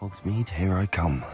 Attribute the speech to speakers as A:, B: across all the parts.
A: Hogsmeade, here I come.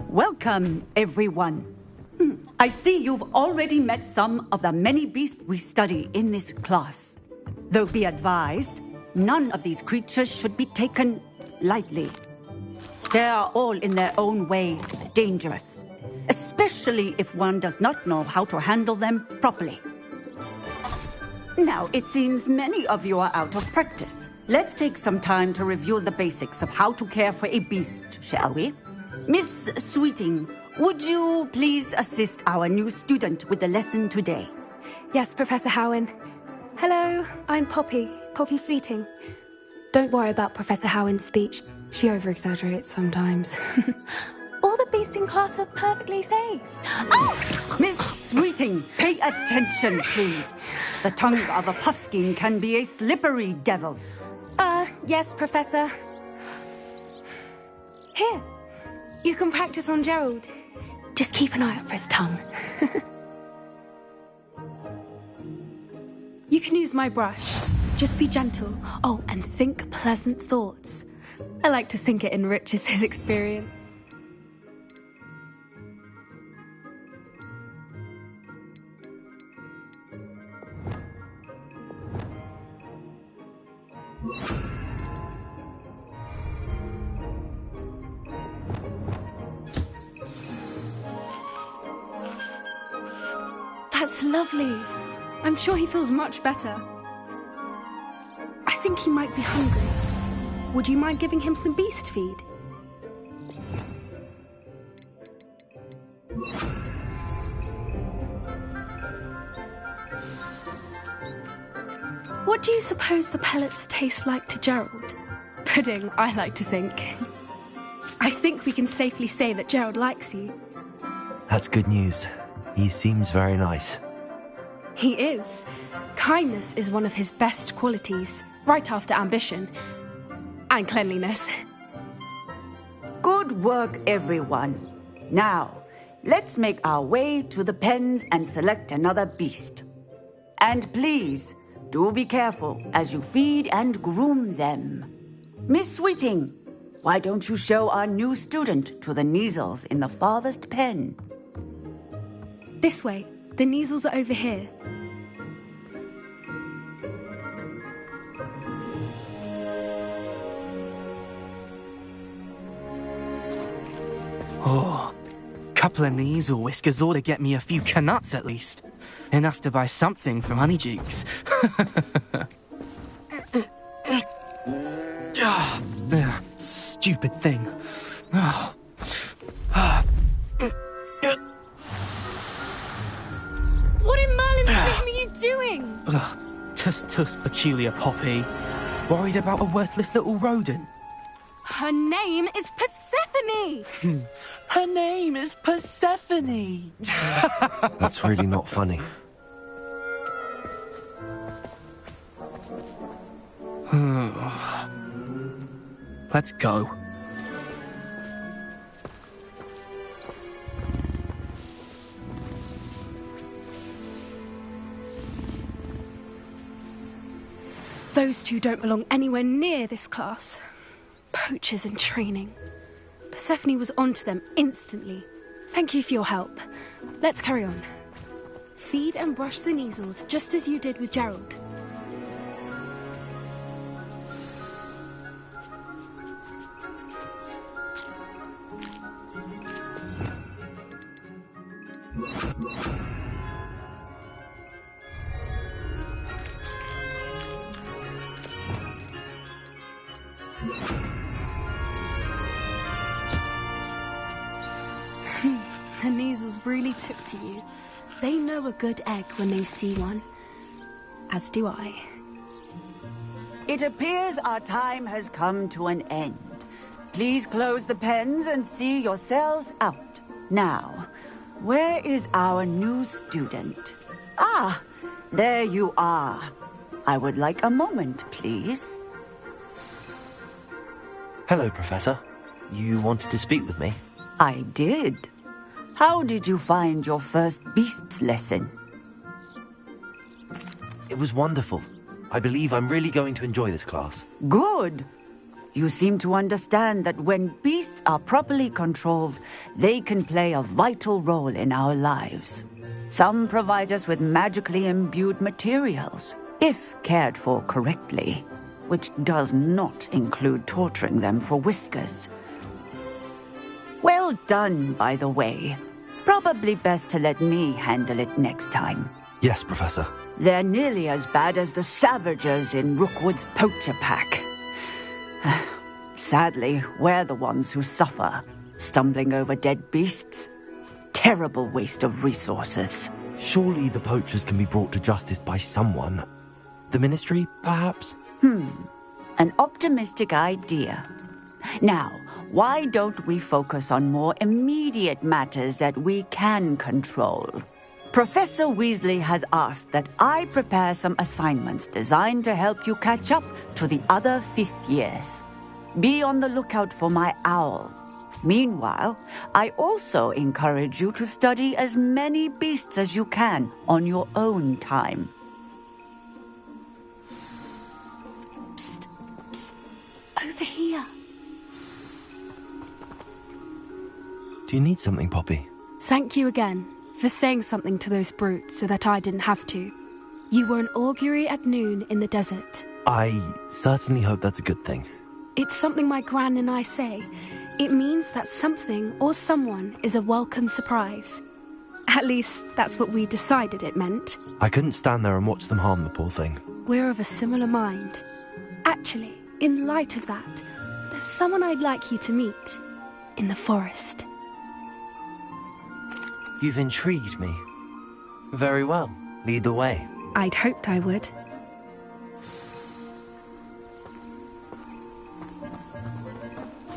B: Welcome, everyone. I see you've already met some of the many beasts we study in this class. Though be advised, none of these creatures should be taken lightly. They are all in their own way dangerous, especially if one does not know how to handle them properly. Now, it seems many of you are out of practice. Let's take some time to review the basics of how to care for a beast, shall we? Miss Sweeting, would you please assist our new student with the lesson today?
C: Yes, Professor Howen. Hello, I'm Poppy Sweeting. Don't worry about Professor Howen's speech. She over-exaggerates sometimes. All the beasts in class are perfectly safe.
B: Oh! Miss Sweeting, pay attention, please. The tongue of a puffskein can be a slippery devil.
C: Yes, Professor. Here. You can practice on Gerald. Just keep an eye out for his tongue. You can use my brush. Just be gentle. Oh, and think pleasant thoughts. I like to think it enriches his experience. That's lovely. I'm sure he feels much better. I think he might be hungry. Would you mind giving him some beast feed? What do you suppose the pellets taste like to Gerald? Pudding, I like to think. I think we can safely say that Gerald likes you.
A: That's good news. He seems very nice.
C: He is. Kindness is one of his best qualities, right after ambition. And cleanliness.
B: Good work, everyone. Now, let's make our way to the pens and select another beast. And please, do be careful as you feed and groom them. Miss Sweeting, why don't you show our new student to the Neasels in the farthest pen?
C: This way. The Neasels are over here.
D: Oh, couple of Neasel whiskers ought to get me a few canuts at least. Enough to buy something from Honeydukes. Stupid thing.
C: What in Merlin's name are you doing?
D: Tuss, peculiar Poppy. Worried about a worthless little rodent.
C: Her name is Persephone!
D: Her name is Persephone!
A: That's really not funny.
D: Let's go.
C: Those two don't belong anywhere near this class. Poachers in training. Persephone was onto them instantly. Thank you for your help. Let's carry on. Feed and brush the Neasels just as you did with Gerald. weasels really took to you. They know a good egg when they see one. As do I.
B: It appears our time has come to an end. Please close the pens and see yourselves out. Now, where is our new student? Ah, there you are. I would like a moment, please.
A: Hello, Professor. You wanted to speak with me?
B: I did. How did you find your first beasts lesson?
A: It was wonderful. I believe I'm really going to enjoy this class.
B: Good. You seem to understand that when beasts are properly controlled, they can play a vital role in our lives. Some provide us with magically imbued materials, if cared for correctly, which does not include torturing them for whiskers. Well done, by the way. Probably best to let me handle it next time.
A: Yes, Professor.
B: They're nearly as bad as the Savagers in Rookwood's poacher pack. Sadly, we're the ones who suffer, stumbling over dead beasts. Terrible waste of resources.
A: Surely the poachers can be brought to justice by someone. The Ministry, perhaps?
B: An optimistic idea. Now, why don't we focus on more immediate matters that we can control? Professor Weasley has asked that I prepare some assignments designed to help you catch up to the other fifth years. Be on the lookout for my owl. Meanwhile, I also encourage you to study as many beasts as you can on your own time.
C: Psst, psst. Over here.
A: Do you need something, Poppy?
C: Thank you again for saying something to those brutes so that I didn't have to. You were an augury at noon in the desert.
A: I certainly hope that's a good thing.
C: It's something my gran and I say. It means that something or someone is a welcome surprise. At least, that's what we decided it meant.
A: I couldn't stand there and watch them harm the poor thing.
C: We're of a similar mind. Actually, in light of that, there's someone I'd like you to meet. In the forest.
A: You've intrigued me. Very well. Lead the way.
C: I'd hoped I would.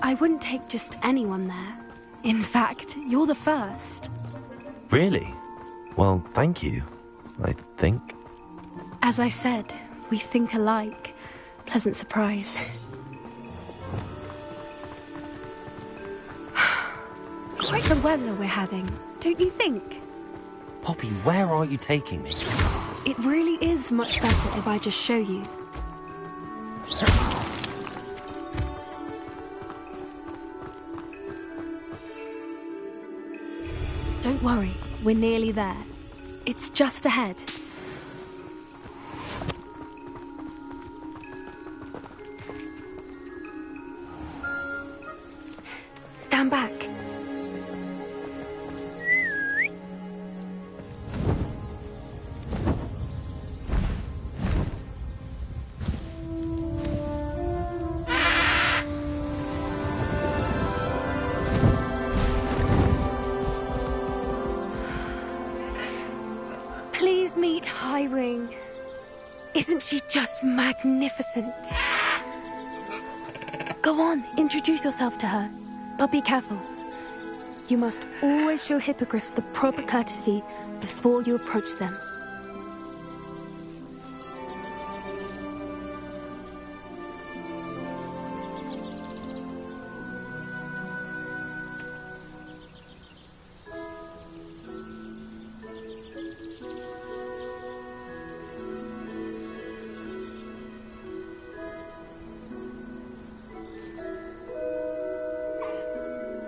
C: I wouldn't take just anyone there. In fact, you're the first.
A: Really? Well, thank you, I think.
C: As I said, we think alike. Pleasant surprise. Quite the weather we're having, don't you think?
A: Poppy, where are you taking me?
C: It really is much better if I just show you. Don't worry, we're nearly there. It's just ahead. Stand back. Please meet Highwing. Isn't she just magnificent? Go on, introduce yourself to her. But be careful. You must always show hippogriffs the proper courtesy before you approach them.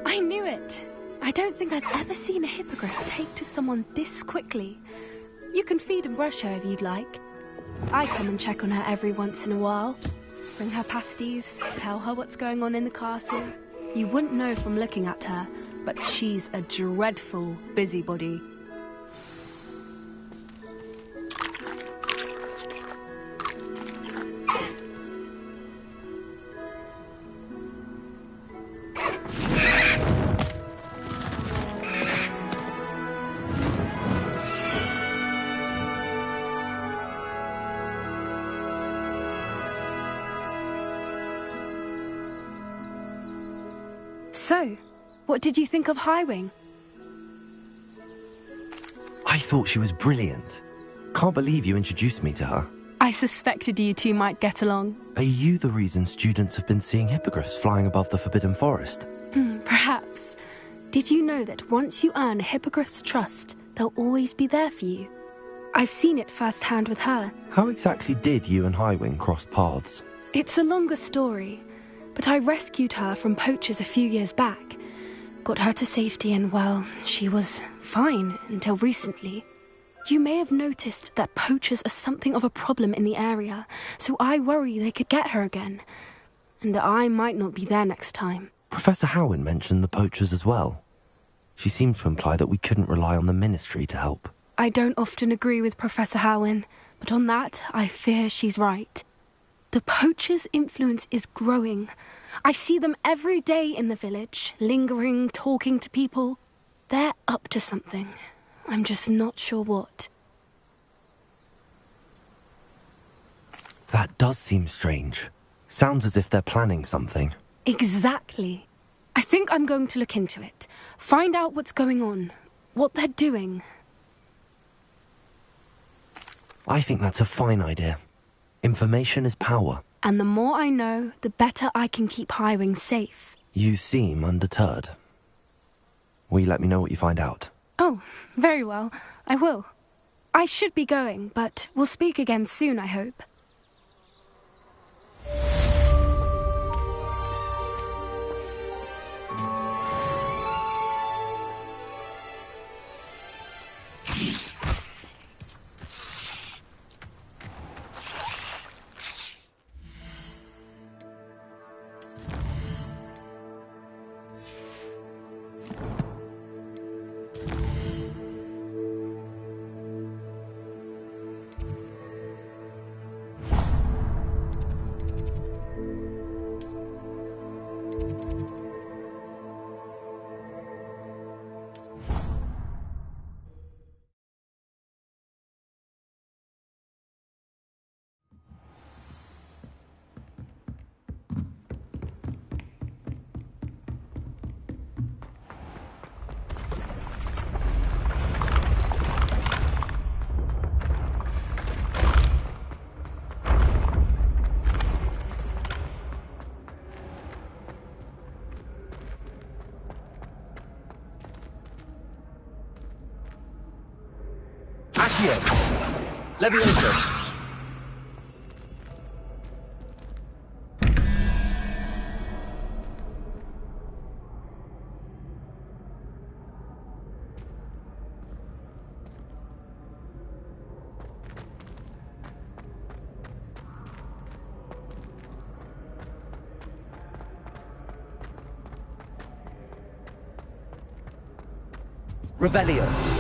C: I knew it! I don't think I've ever seen a hippogriff take to someone this quickly. You can feed and brush her if you'd like. I come and check on her every once in a while. Bring her pasties, tell her what's going on in the castle. You wouldn't know from looking at her, but she's a dreadful busybody. So, what did you think of Highwing?
A: I thought she was brilliant. Can't believe you introduced me to her.
C: I suspected you two might get along.
A: Are you the reason students have been seeing hippogriffs flying above the Forbidden Forest?
C: Perhaps. Did you know that once you earn a hippogriff's trust, they'll always be there for you? I've seen it firsthand with her.
A: How exactly did you and Highwing cross paths?
C: It's a longer story, but I rescued her from poachers a few years back. Got her to safety and, well, she was fine until recently. You may have noticed that poachers are something of a problem in the area, so I worry they could get her again. And I might not be there next time.
A: Professor Howin mentioned the poachers as well. She seemed to imply that we couldn't rely on the Ministry to help.
C: I don't often agree with Professor Howin, but on that, I fear she's right. The poachers' influence is growing. I see them every day in the village, lingering, talking to people. They're up to something. I'm just not sure what.
A: That does seem strange. Sounds as if they're planning something.
C: Exactly. I think I'm going to look into it. Find out what's going on, what they're doing.
A: I think that's a fine idea. Information is power.
C: And the more I know, the better I can keep Highwing safe.
A: You seem undeterred. Will you let me know what you find out?
C: Oh, very well. I will. I should be going, but we'll speak again soon, I hope.
A: Leviosa! Revelio!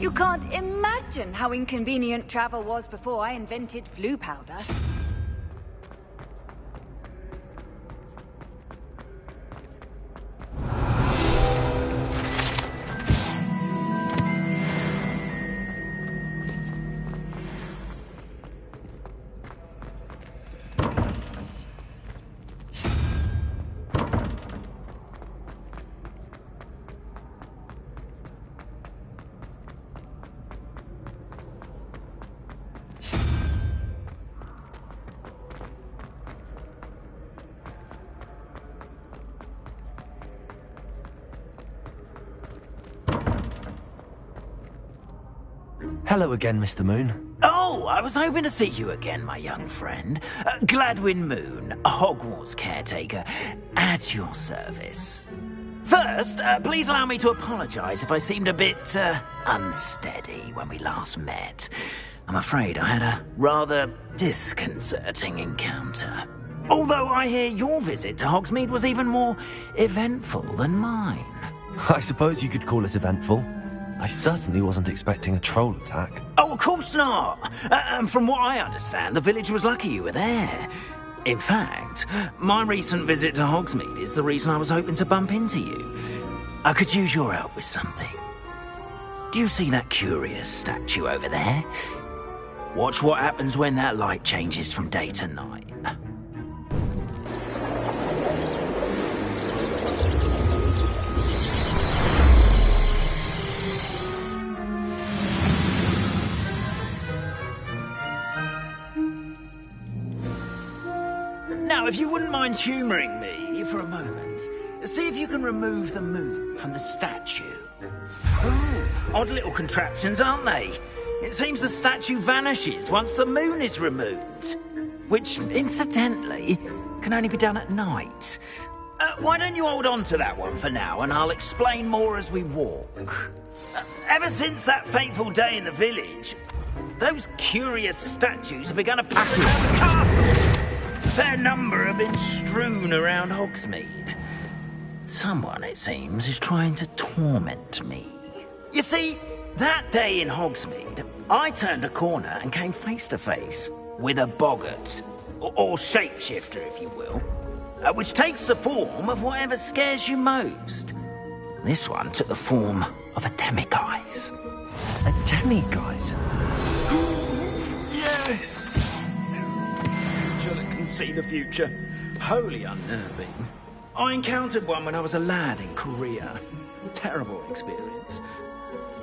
B: You can't imagine how inconvenient travel was before I invented flu powder.
A: Hello again, Mr. Moon.
E: Oh, I was hoping to see you again, my young friend. Gladwin Moon, Hogwarts caretaker, at your service. First, please allow me to apologize if I seemed a bit, unsteady when we last met. I'm afraid I had a rather disconcerting encounter. Although I hear your visit to Hogsmeade was even more eventful than mine.
A: I suppose you could call it eventful. I certainly wasn't expecting a troll attack.
E: Oh, of course not. From what I understand, the village was lucky you were there. In fact, fact, my recent visit to Hogsmeade is the reason I was hoping to bump into you. I could use your help with something. Do you see that curious statue over there? Watch what happens when that light changes from day to night. Now, if you wouldn't mind humouring me for a moment, see if you can remove the moon from the statue. Ooh, odd little contraptions, aren't they? It seems the statue vanishes once the moon is removed. Which, incidentally, can only be done at night. Why don't you hold on to that one for now, and I'll explain more as we walk. Ever since that fateful day in the village, those curious statues have begun to pack around the castle. A fair number have been strewn around Hogsmeade. Someone, it seems, is trying to torment me. You see, that day in Hogsmeade, I turned a corner and came face to face with a boggart, or shapeshifter, if you will, which takes the form of whatever scares you most. This one took the form of a demiguise.
A: A demiguise?
E: Yes! That can see the future. Wholly unnerving. I encountered one when I was a lad in Korea. Terrible experience.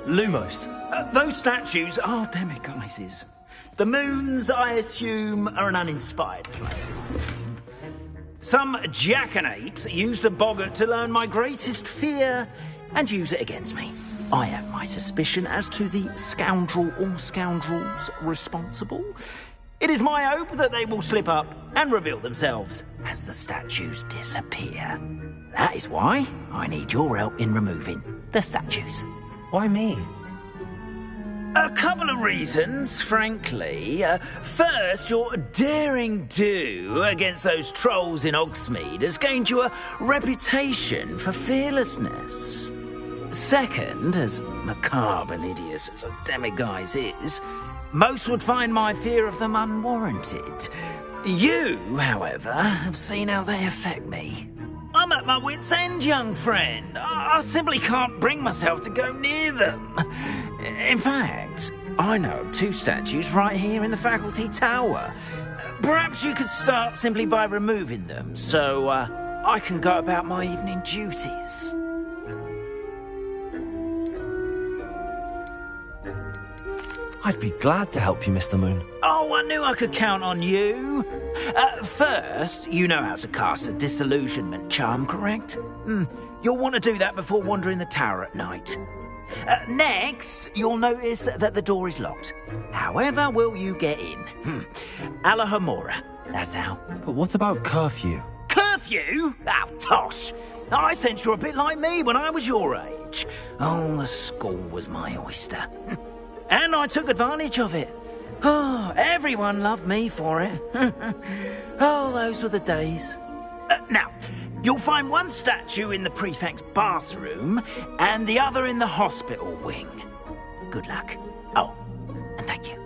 A: Lumos.
E: Those statues are demiguises. The moons, I assume, are an uninspired play. Some jackanapes used a boggart to learn my greatest fear and use it against me. I have my suspicion as to the scoundrel or scoundrels responsible. It is my hope that they will slip up and reveal themselves as the statues disappear. That is why I need your help in removing the statues.
A: Why me?
E: A couple of reasons, frankly. First, your daring do against those trolls in Hogsmeade has gained you a reputation for fearlessness. Second, as macabre and hideous as a demiguise is, most would find my fear of them unwarranted. You, however, have seen how they affect me. I'm at my wit's end, young friend. I simply can't bring myself to go near them. In fact, I know of two statues right here in the faculty tower. Perhaps you could start simply by removing them, so I can go about my evening duties.
A: I'd be glad to help you, Mr. Moon.
E: Oh, I knew I could count on you. First, you know how to cast a disillusionment charm, correct? You'll want to do that before wandering the tower at night. Next, you'll notice that the door is locked. However will you get in? Alahomora, that's how.
A: But what about curfew?
E: Curfew? Oh, tosh. I sense you're a bit like me when I was your age. Oh, the school was my oyster. And I took advantage of it. Oh, everyone loved me for it. Oh, those were the days. Now, you'll find one statue in the prefect's bathroom and the other in the hospital wing. Good luck. Oh, and thank you.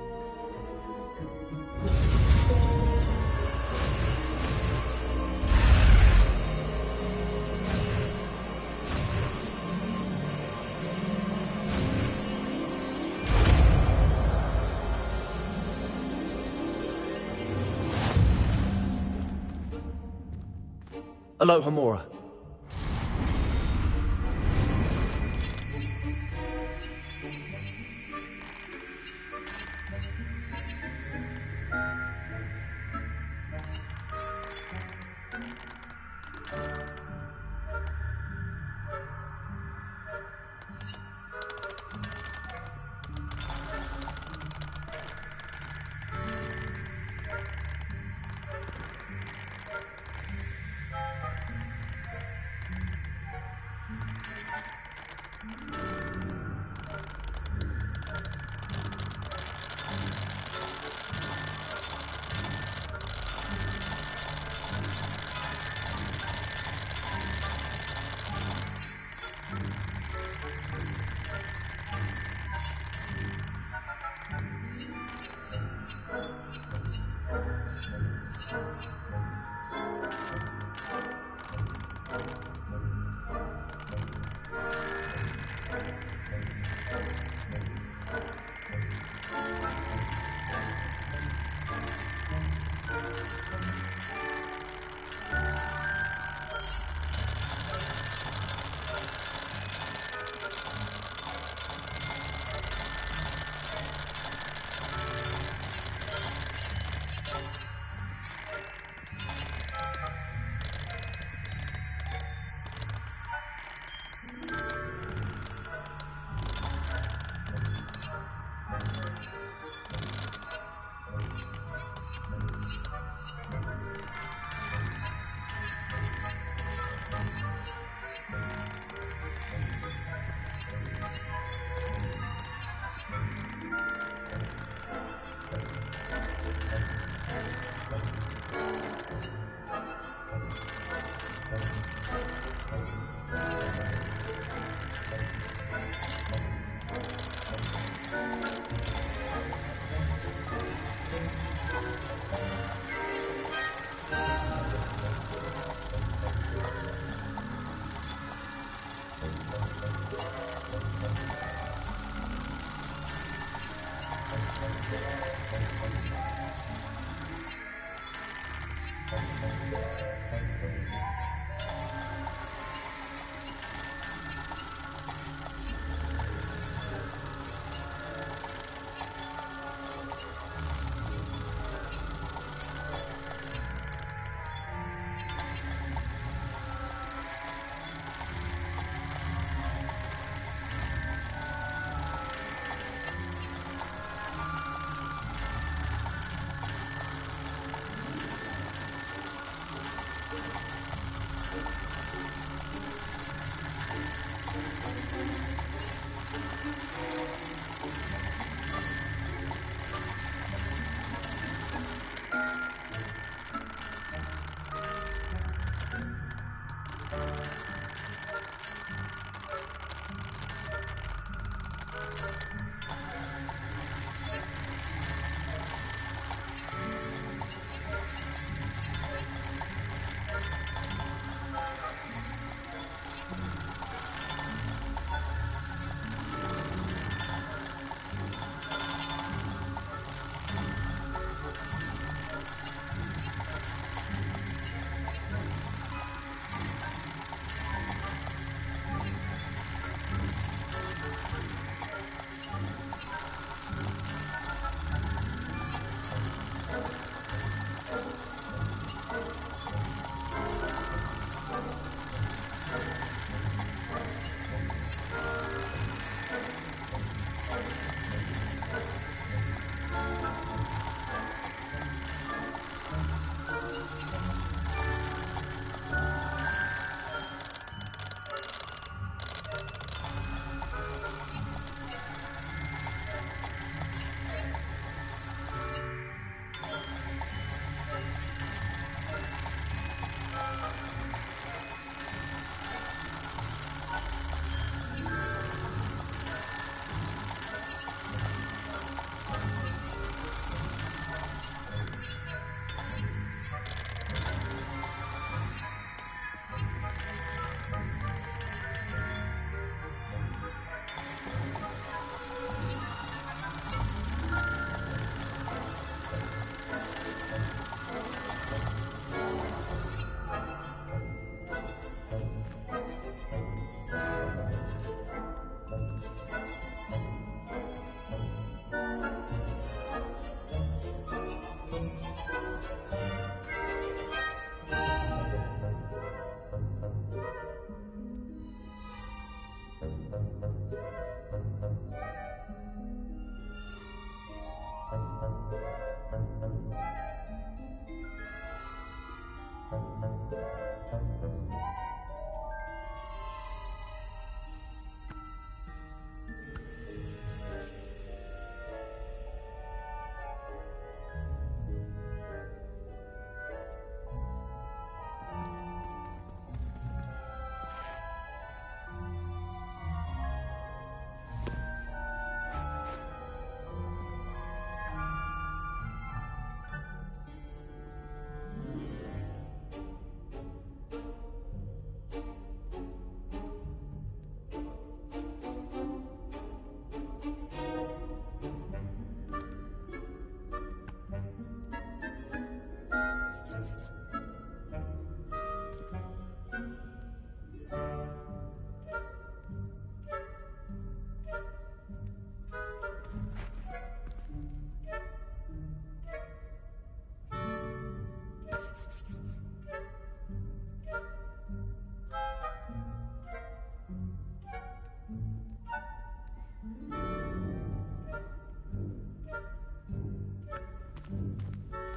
A: Alohomora.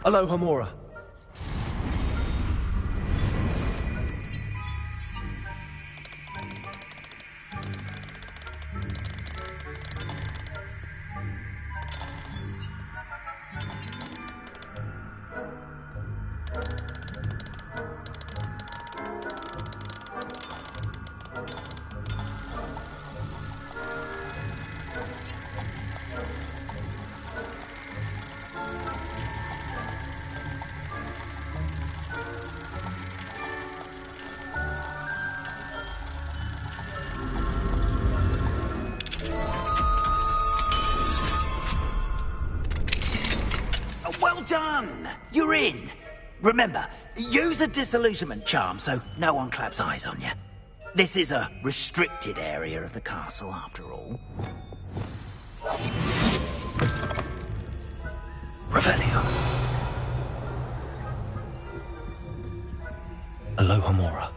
A: Aloha Mora.
E: Well done! You're in. Remember, use a disillusionment charm so no one claps eyes on you. This is a restricted area of the castle, after all.
A: Revelio. Aloha Mora.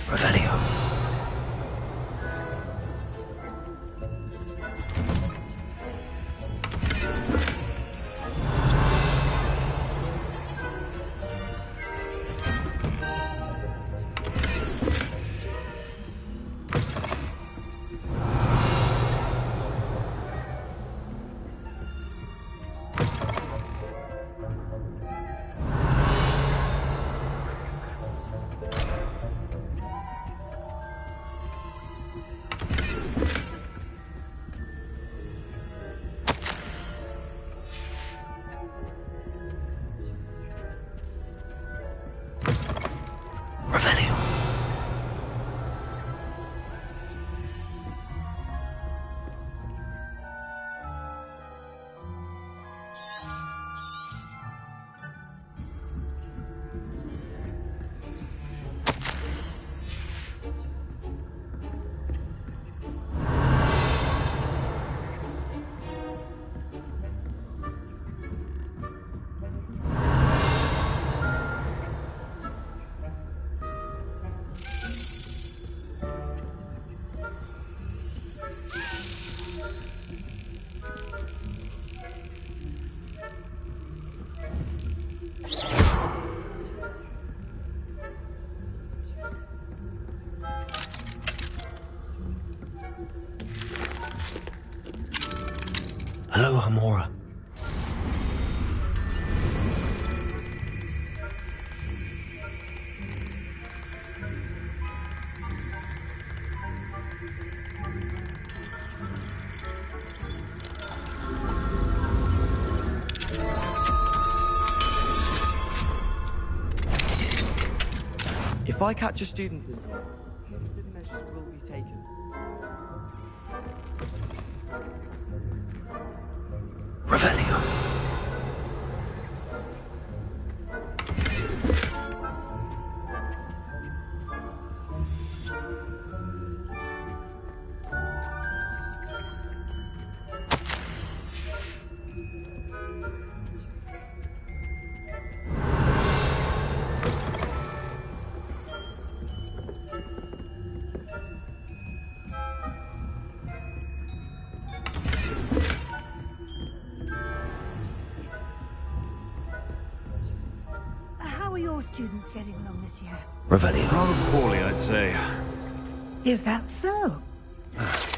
A: Revelio. Revelio. Aloha Mora.
F: If I catch a student in here, punitive measures will be taken.
A: Revelio.
G: How are your students getting along this year?
A: Revelio.
H: Rather poorly, I'd say.
G: Is that so?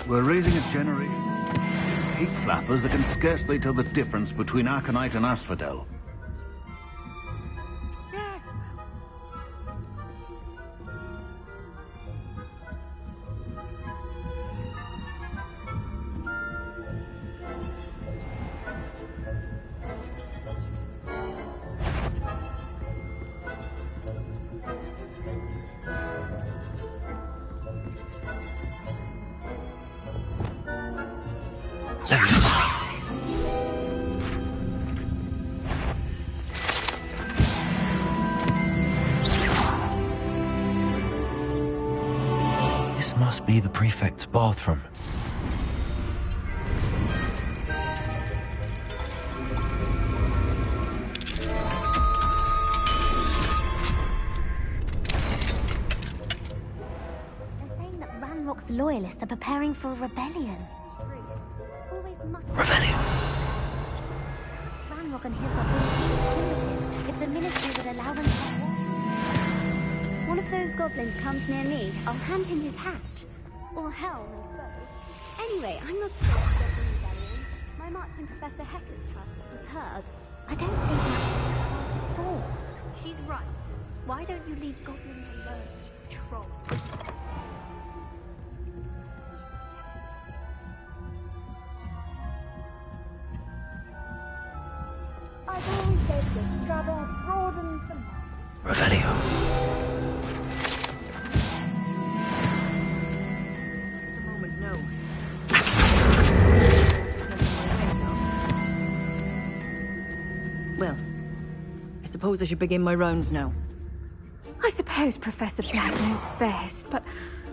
H: We're raising a generation of pig flappers that can scarcely tell the difference between Aconite and Asphodel.
G: Yes.
A: This must be the prefect's bathroom.
I: Ranrock's loyalists are preparing for a rebellion.
A: Revelio.
I: Ranrock and his are being if the ministry would allow them to have war. One of those goblins comes near me, I'll hand him his hat. Or hell knows both. Anyway, I'm not sure if there's a rebellion. My marksman Professor Hecker's trust was heard. I don't think that's before. She's right. Why don't you leave goblins alone, troll?
G: I've always said this travel broadens the mind.
A: Revelio.
J: At the moment, no. Well, I suppose I should begin my rounds now.
K: I suppose Professor Black knows best, but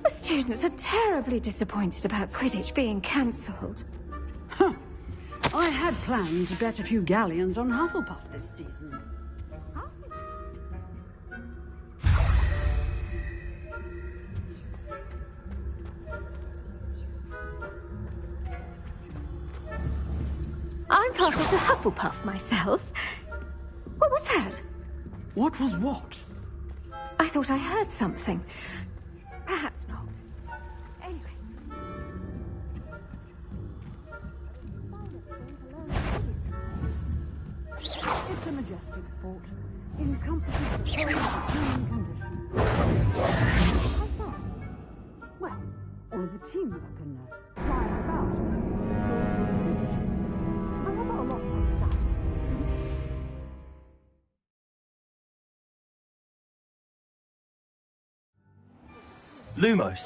K: the students are terribly disappointed about Quidditch being cancelled.
L: Huh. I had planned to bet a few galleons on Hufflepuff this season.
K: I'm partial to Hufflepuff myself. What was that?
L: What was what?
K: I thought I heard something. Perhaps not. Anyway.
L: It's a majestic sport, encompassing the whole human condition. How's that? Well, all of the teamwork and flying about. I have a lot like that.
A: Lumos.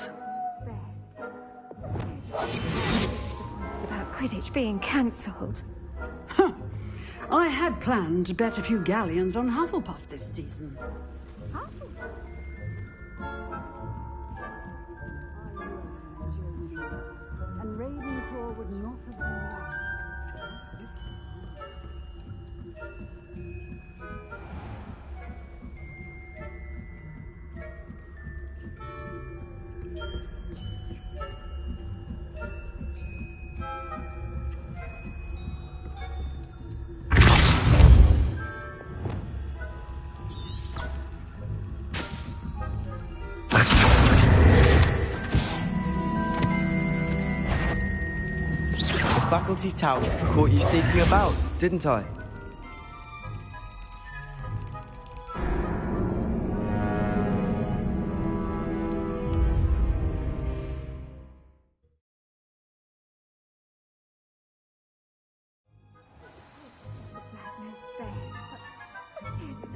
K: About Quidditch being cancelled.
L: Huh. I had planned to bet a few galleons on Hufflepuff this season. And Ravenclaw would not have been lost.
F: Faculty Tower caught you sneaking about, didn't I?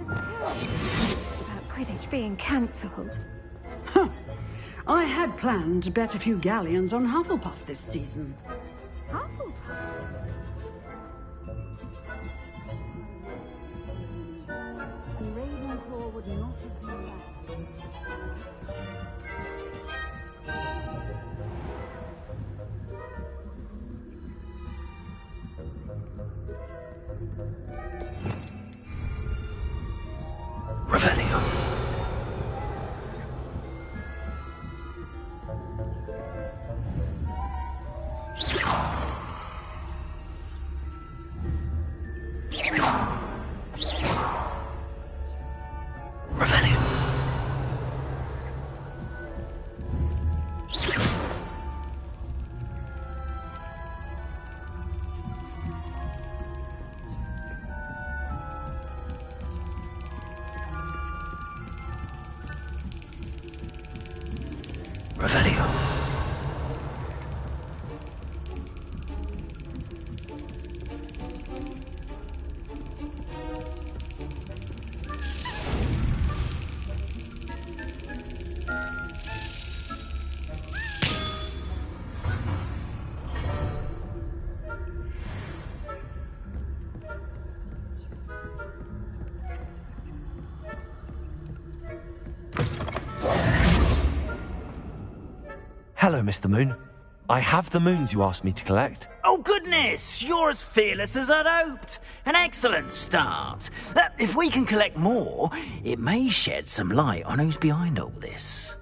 K: About Quidditch being cancelled.
L: Huh. I had planned to bet a few galleons on Hufflepuff this season. And Ravenclaw would not have been lost.
A: Revelio. Revelio. Revelio. Hello, Mr. Moon. I have the moons you asked me to collect.
E: Oh, goodness! You're as fearless as I'd hoped. An excellent start. If we can collect more, it may shed some light on who's behind all this.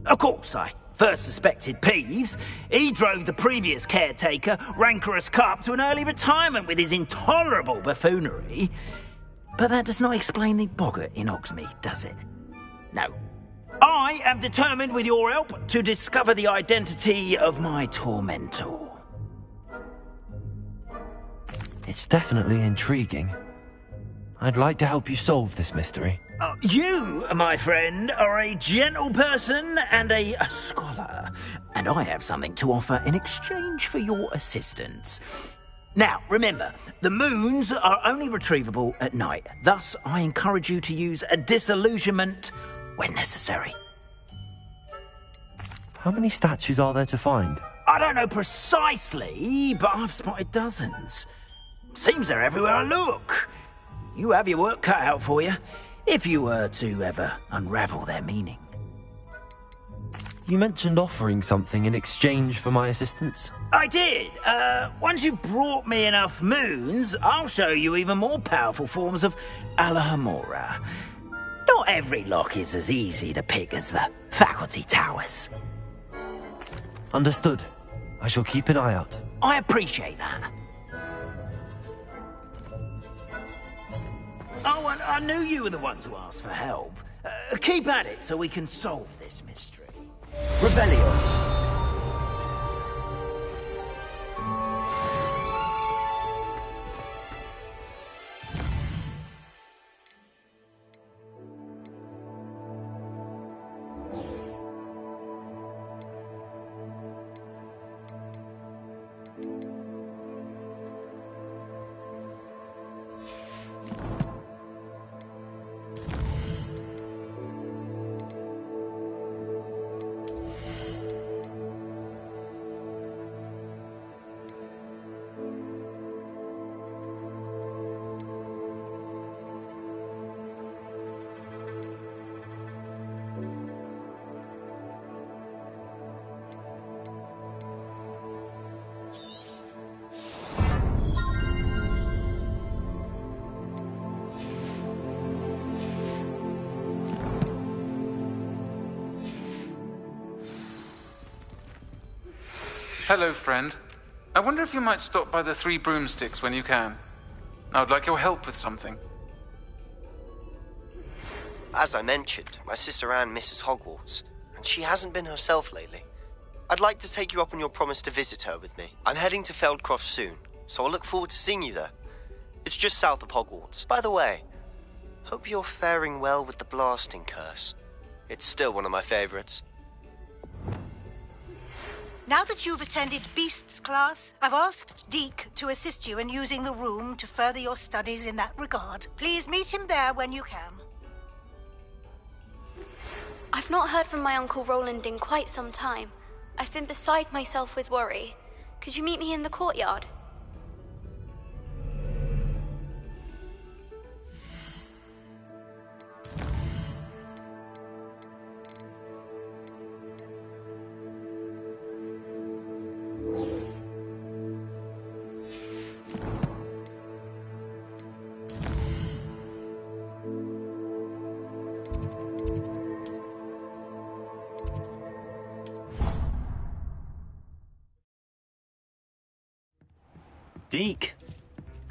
E: Of course, I first suspected Peeves, he drove the previous caretaker, rancorous Carp, to an early retirement with his intolerable buffoonery. But that does not explain the boggart in Hogsmeade, does it? No. I am determined, with your help, to discover the identity of my tormentor.
A: It's definitely intriguing. I'd like to help you solve this mystery.
E: You, my friend, are a gentle person and a scholar, and I have something to offer in exchange for your assistance. Now, remember, the moons are only retrievable at night. Thus, I encourage you to use a disillusionment when necessary.
A: How many statues are there to find?
E: I don't know precisely, but I've spotted dozens. Seems they're everywhere I look. You have your work cut out for you, if you were to ever unravel their meaning.
A: You mentioned offering something in exchange for my assistance?
E: I did. Once you've brought me enough moons, I'll show you even more powerful forms of Alohomora. Not every lock is as easy to pick as the faculty towers.
A: Understood. I shall keep an eye out.
E: I appreciate that. Oh, and I knew you were the one to ask for help. Keep at it so we can solve this mystery. Revelio.
M: Hello, friend. I wonder if you might stop by the Three Broomsticks when you can. I would like your help with something.
N: As I mentioned, my sister Anne misses Hogwarts, and she hasn't been herself lately. I'd like to take you up on your promise to visit her with me. I'm heading to Feldcroft soon, so I'll look forward to seeing you there. It's just south of Hogwarts. By the way, hope you're faring well with the blasting curse. It's still one of my favorites.
O: Now that you've attended Beasts class, I've asked Deke to assist you in using the room to further your studies in that regard. Please meet him there when you can.
P: I've not heard from my Uncle Roland in quite some time. I've been beside myself with worry. Could you meet me in the courtyard?
Q: Deke.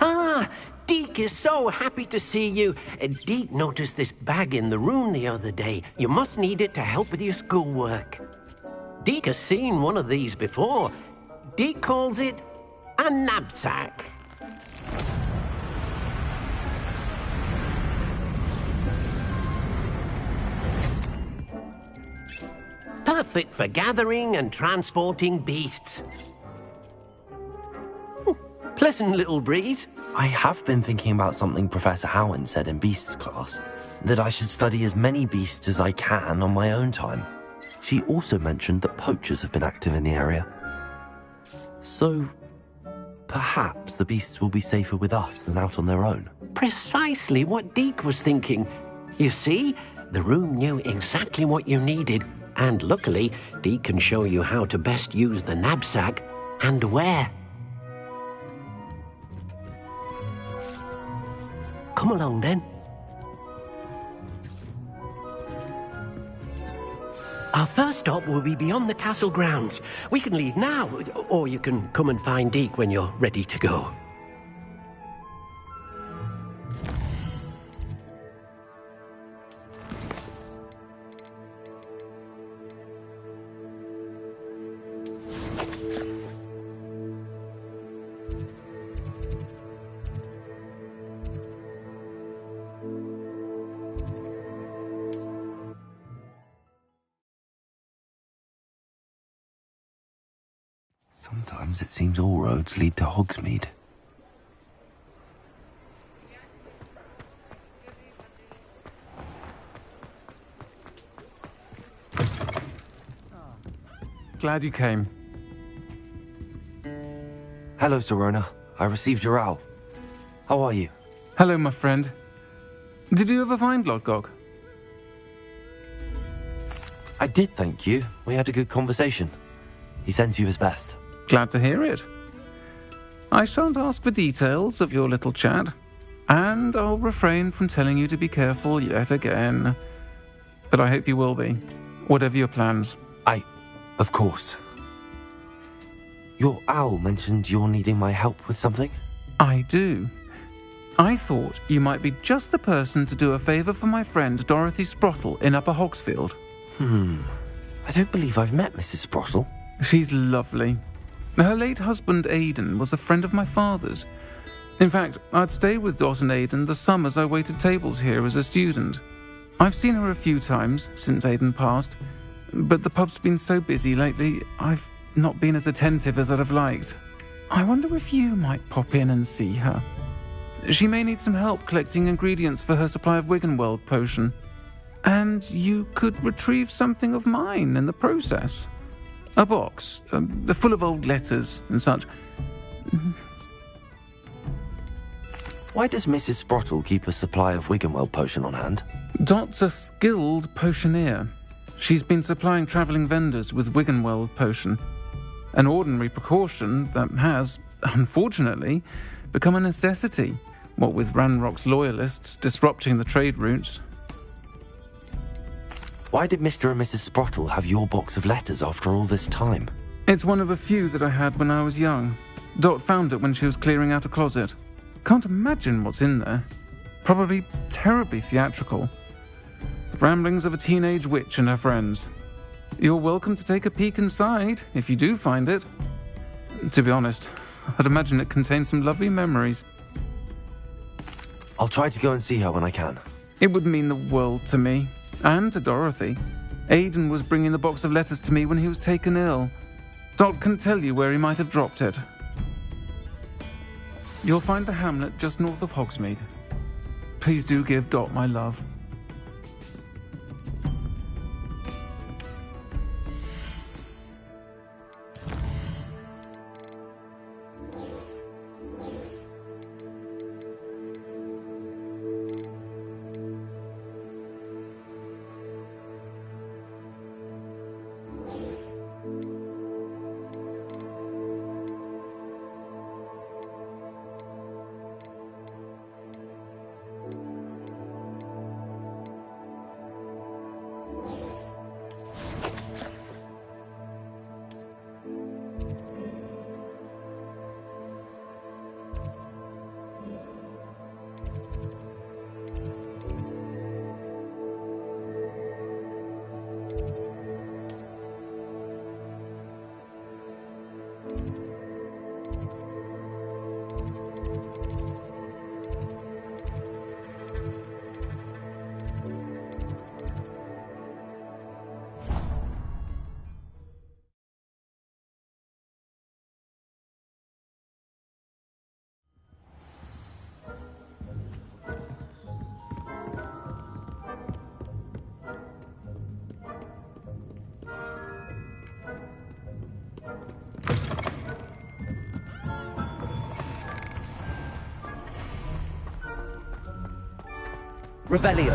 Q: Ah, Deke is so happy to see you. Deke noticed this bag in the room the other day. You must need it to help with your schoolwork. Deke has seen one of these before. Deke calls it a knapsack. Perfect for gathering and transporting beasts. Pleasant little breeze.
A: I have been thinking about something Professor Howard said in Beasts class, that I should study as many beasts as I can on my own time. She also mentioned that poachers have been active in the area. So, perhaps the beasts will be safer with us than out on their own.
Q: Precisely what Deke was thinking. You see, the room knew exactly what you needed, and luckily, Deke can show you how to best use the knapsack and where. Come along, then. Our first stop will be beyond the castle grounds. We can leave now, or you can come and find Deke when you're ready to go.
A: Sometimes it seems all roads lead to Hogsmeade.
M: Glad you came.
A: Hello, Sirona. I received your owl. How are you?
M: Hello, my friend. Did you ever find Lodgok?
A: I did, thank you. We had a good conversation. He sends you his best.
M: Glad to hear it. I shan't ask for details of your little chat, and I'll refrain from telling you to be careful yet again. But I hope you will be, whatever your plans.
A: Of course. Your owl mentioned you're needing my help with something?
M: I do. I thought you might be just the person to do a favour for my friend Dorothy Sprottle in Upper Hogsfield.
A: I don't believe I've met Mrs. Sprottle.
M: She's lovely. Her late husband Aidan was a friend of my father's. In fact, I'd stay with Dot and Aidan the summers I waited tables here as a student. I've seen her a few times since Aidan passed, but the pub's been so busy lately, I've not been as attentive as I'd have liked. I wonder if you might pop in and see her. She may need some help collecting ingredients for her supply of Wiggenweld potion. And you could retrieve something of mine in the process. A box, full of old letters and such.
A: Why does Mrs. Sprottle keep a supply of Wiggenweld potion on hand?
M: Dot's a skilled potioneer. She's been supplying travelling vendors with Wiggenweld potion. An ordinary precaution that has, unfortunately, become a necessity, what with Ranrock's loyalists disrupting the trade routes.
A: Why did Mr. and Mrs. Sprottle have your box of letters after all this time?
M: It's one of a few that I had when I was young. Dot found it when she was clearing out a closet. Can't imagine what's in there. Probably terribly theatrical. The ramblings of a teenage witch and her friends. You're welcome to take a peek inside, if you do find it. To be honest, I'd imagine it contains some lovely memories.
A: I'll try to go and see her when I can.
M: It would mean the world to me, and to Dorothy. Aidan was bringing the box of letters to me when he was taken ill. Dot can tell you where he might have dropped it. You'll find the hamlet just north of Hogsmeade. Please do give Dot my love.
A: Revelio.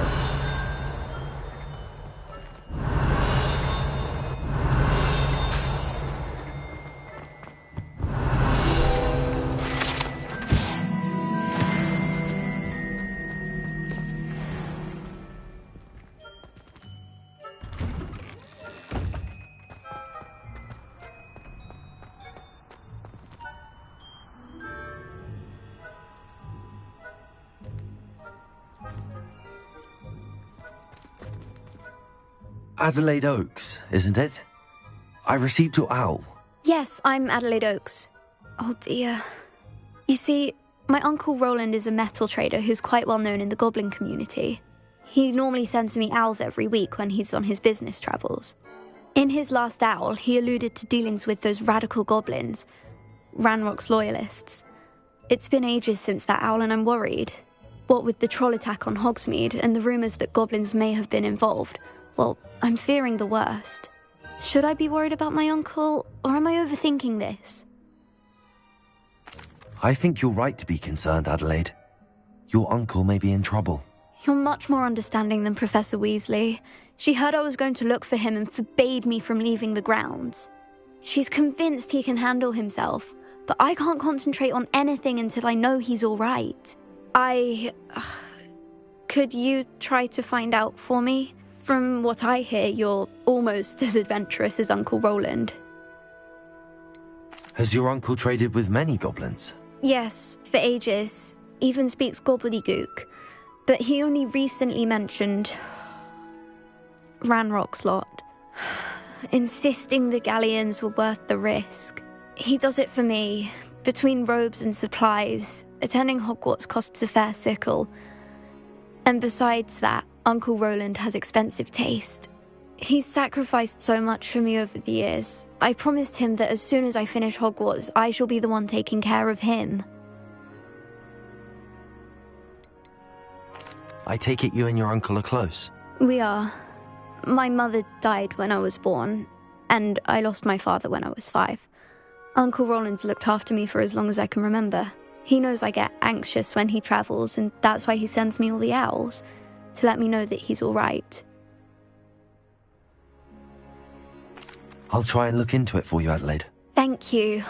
A: Adelaide Oaks, isn't it? I received your owl.
P: Yes, I'm Adelaide Oaks. Oh dear. You see, my Uncle Roland is a metal trader who's quite well known in the goblin community. He normally sends me owls every week when he's on his business travels. In his last owl, he alluded to dealings with those radical goblins, Ranrock's loyalists. It's been ages since that owl and I'm worried. What with the troll attack on Hogsmeade and the rumours that goblins may have been involved, well, I'm fearing the worst. Should I be worried about my uncle, or am I overthinking this?
A: I think you're right to be concerned, Adelaide. Your uncle may be in trouble.
P: You're much more understanding than Professor Weasley. She heard I was going to look for him and forbade me from leaving the grounds. She's convinced he can handle himself, but I can't concentrate on anything until I know he's all right. Could you try to find out for me? From what I hear, you're almost as adventurous as Uncle Roland.
A: Has your uncle traded with many goblins?
P: Yes, for ages. Even speaks gobbledygook. But he only recently mentioned Ranrock's lot, insisting the galleons were worth the risk. He does it for me. Between robes and supplies, attending Hogwarts costs a fair sickle. And besides that, Uncle Roland has expensive taste. He's sacrificed so much for me over the years. I promised him that as soon as I finish Hogwarts, I shall be the one taking care of him.
A: I take it you and your uncle are close?
P: We are. My mother died when I was born, and I lost my father when I was 5. Uncle Roland's looked after me for as long as I can remember. He knows I get anxious when he travels, and that's why he sends me all the owls, to let me know that he's all right.
A: I'll try and look into it for you, Adelaide.
P: Thank you.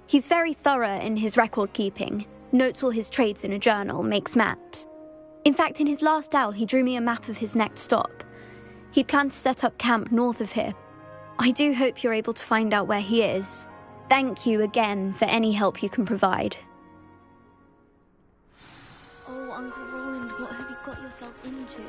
P: He's very thorough in his record keeping, notes all his trades in a journal, makes maps. In fact, in his last owl, he drew me a map of his next stop. He'd planned to set up camp north of here. I do hope you're able to find out where he is. Thank you again for any help you can provide. Oh, Uncle Roland, what have you got yourself into?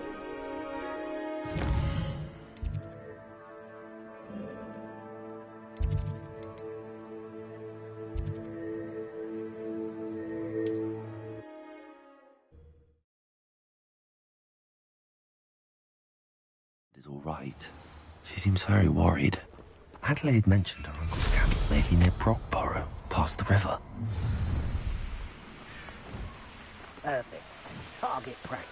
A: Is all right. She seems very worried. Adelaide mentioned her uncle's camp may be near Brockborough, past the river.
Q: Perfect. Target practice.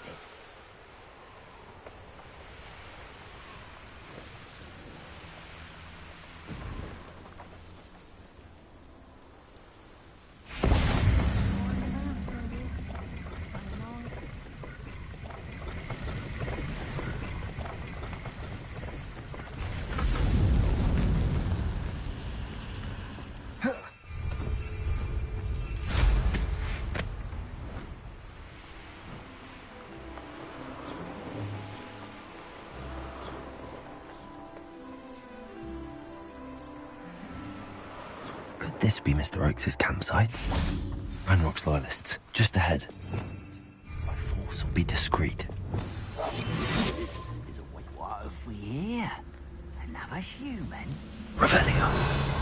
A: Could this be Mr. Oakes' campsite? Ranrock's loyalists, just ahead. By force or be discreet.
Q: What have we here? Another human?
A: Revelio.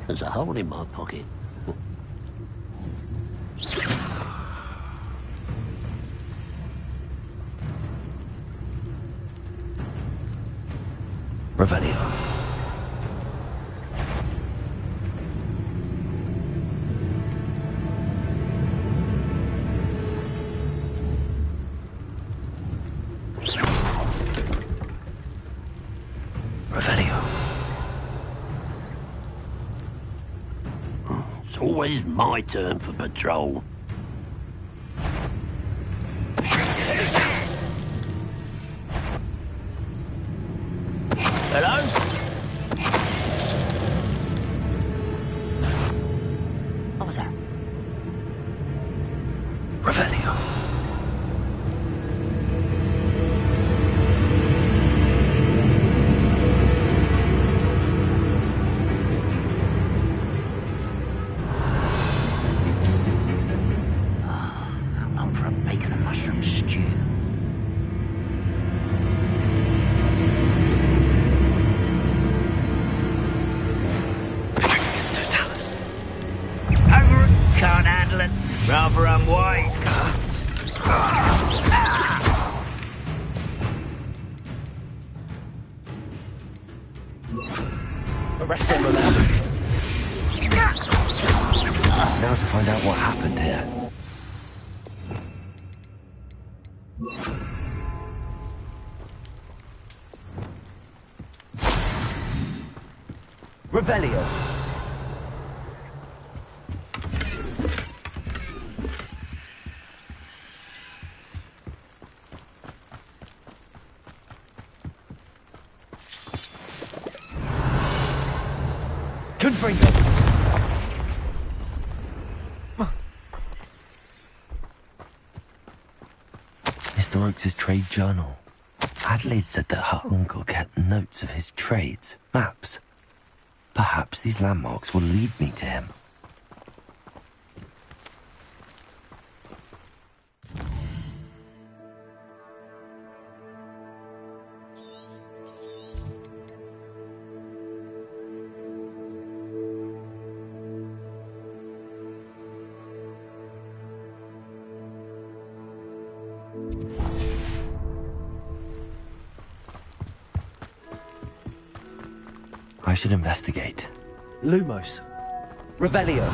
Q: There's a hole in my pocket.
A: Revelio. Revelio.
Q: It's always my turn for patrol. Hello?
A: Revelio.
E: I'm on for a bacon and mushroom stew. Over it. Can't handle it. Rather unwise, car.
A: Arrest them, Ronaldo. Now to find out what happened here. Revelio. Confringo. Mr. Oakes' trade journal. Adelaide said that her uncle kept notes of his trades, maps. Perhaps these landmarks will lead me to him. I should investigate.
F: Lumos. Revelio.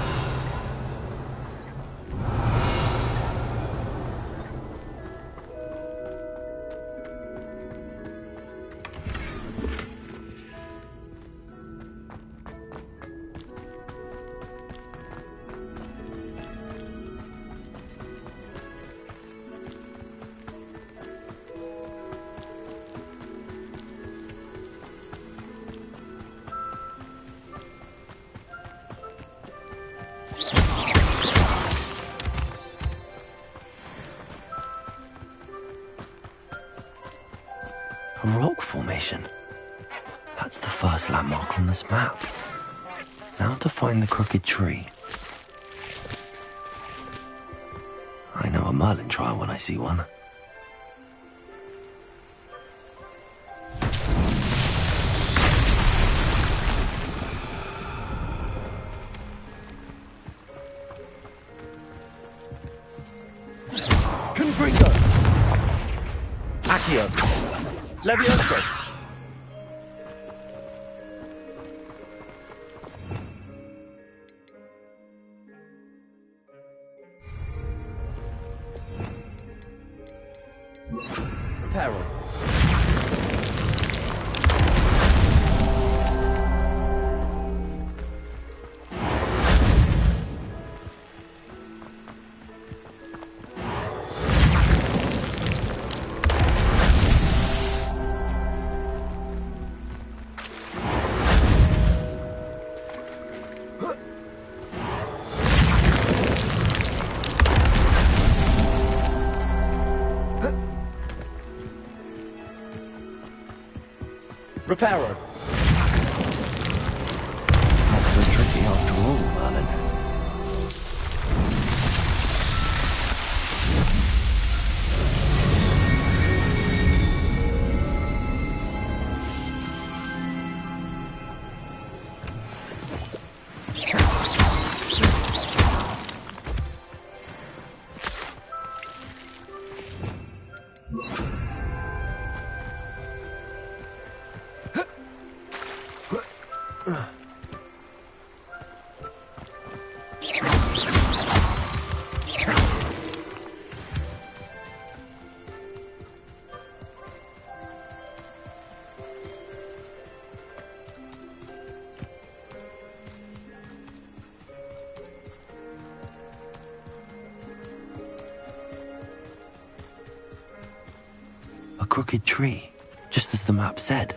A: A rock formation. That's the first landmark on this map. Now to find the crooked tree. I know a Merlin trial when I see one.
F: Confringo. Accio. Levioso. Peril. Reparo.
A: Not so tricky after all, Merlin. A crooked tree, just as the map said.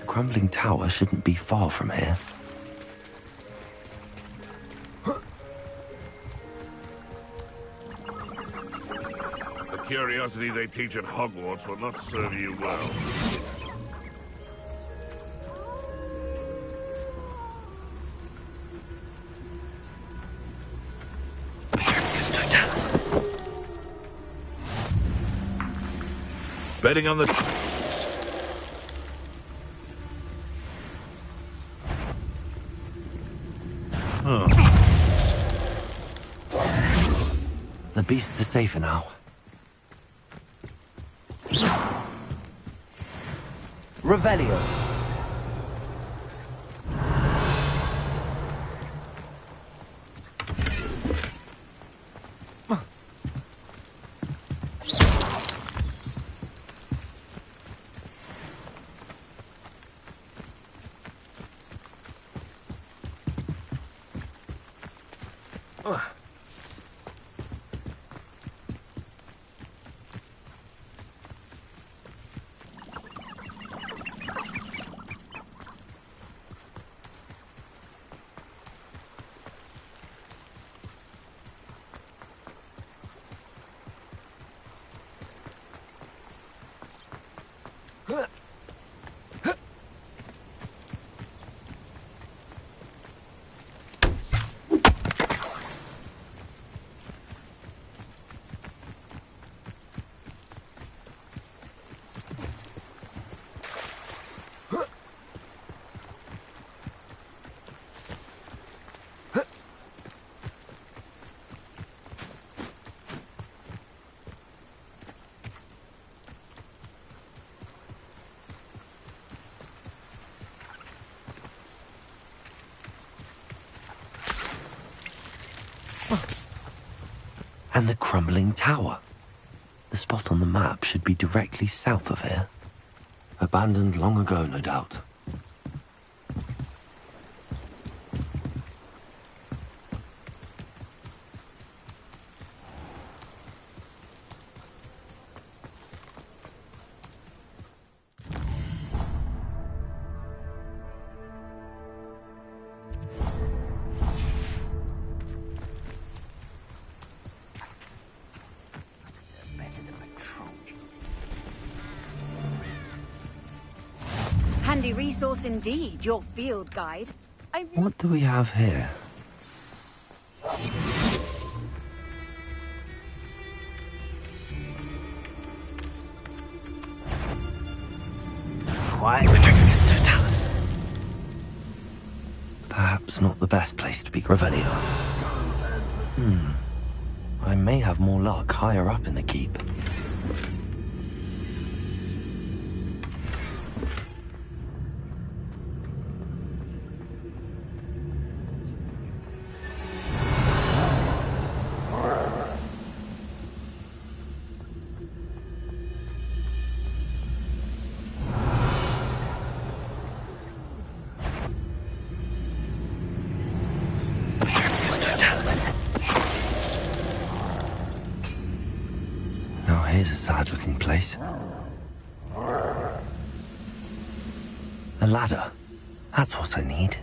A: The crumbling tower shouldn't be far from here.
H: curiosity they teach at Hogwarts will not serve you well. Betting on the...
A: The beasts are safer now. Revelio. And the crumbling tower. The spot on the map should be directly south of here. Abandoned long ago, no doubt.
J: Handy resource indeed, your field guide.
A: What do we have here?
E: Quiet.
A: Petrificus totalis. Perhaps not the best place to be Revelio. I may have more luck higher up in the keep. Here's a sad-looking place. A ladder. That's what I need.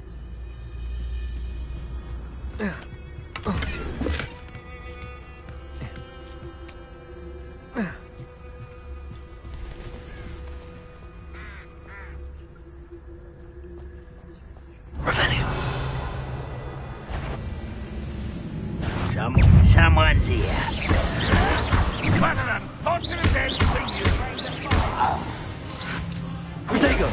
E: Someone's here.
H: What an unfortunate end for you!
A: Protego!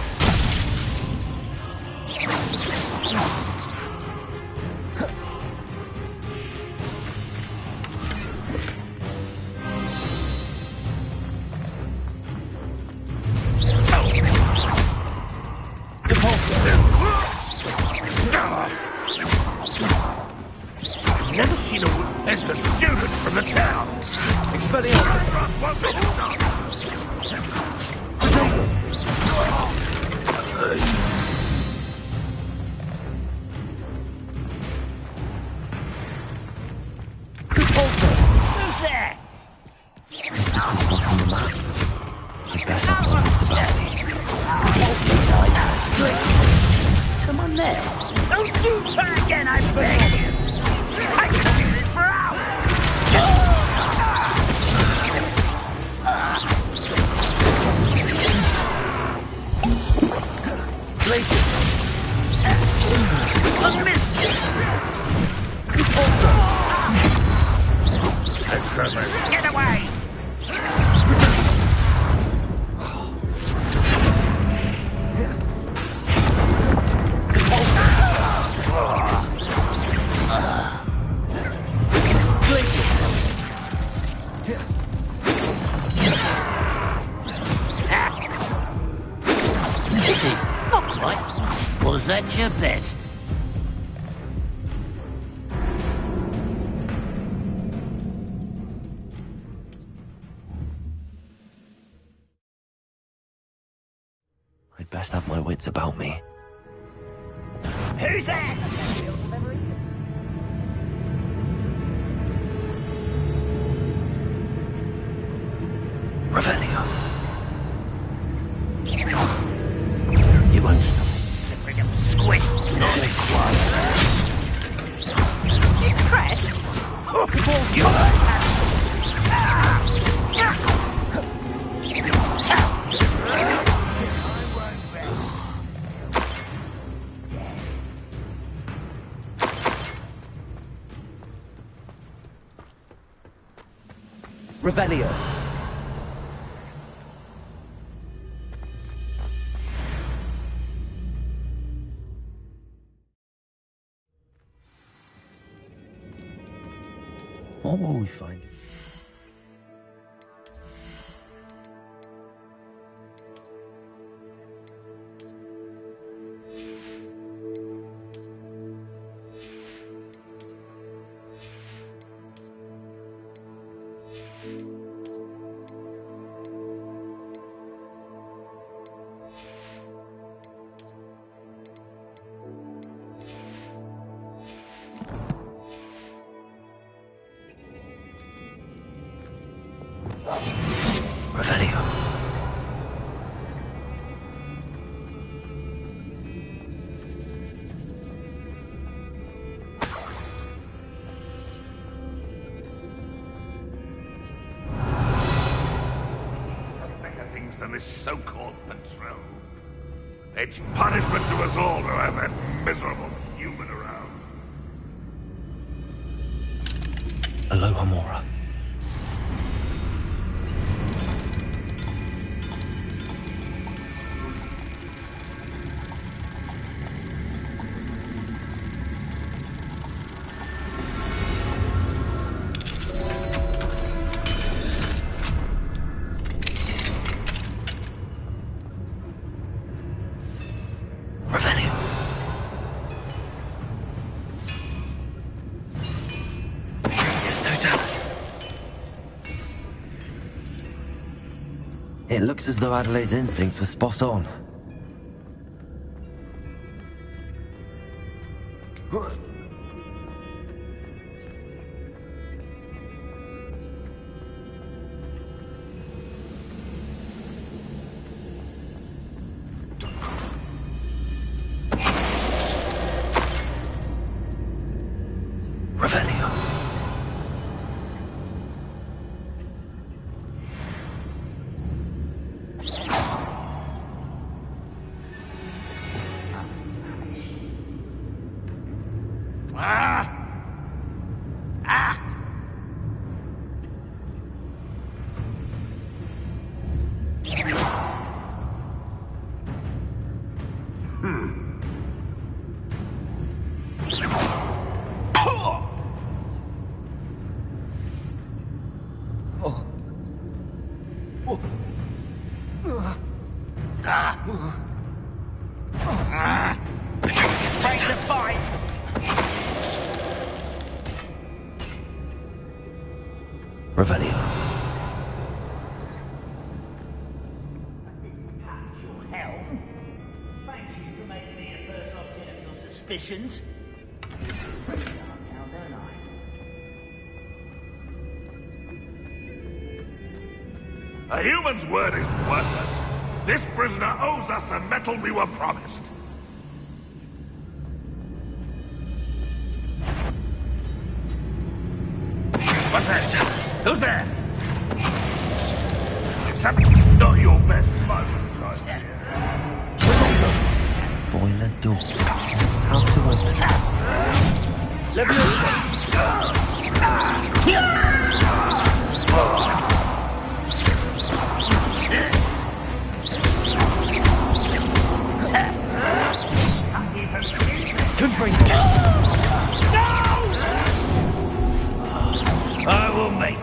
H: I've never seen a woman as the student from the town.
A: Expelliarmus!
E: Who's that?
A: Is this the spot on the map? I bet not know what's about me.
E: Come on there. Don't do that again, I beg you. I can do this for hours.
H: me!
E: Get away!
Q: Not quite. Was that your best?
A: I'd best have my wits about me.
E: Who's there?
A: Revelio.
Q: You won't stop.
E: Slippery them squid.
Q: Not this one.
E: Impressed?
F: Revelio.
A: What will we find? Revelio.
H: Better things than this so-called patrol. It's punishment to us all to have that miserable human around.
A: Aloha Mora. It looks as though Adelaide's instincts were spot on. Revelio. Revelio.
E: Thank you for making me a first object of your suspicions. Now, don't I?
H: A human's word is worthless. This prisoner owes us the metal we were promised. What's that, Dallas? Who's there? Is that not your best moment, right here?
A: Boiler door. How to open it?
E: Let me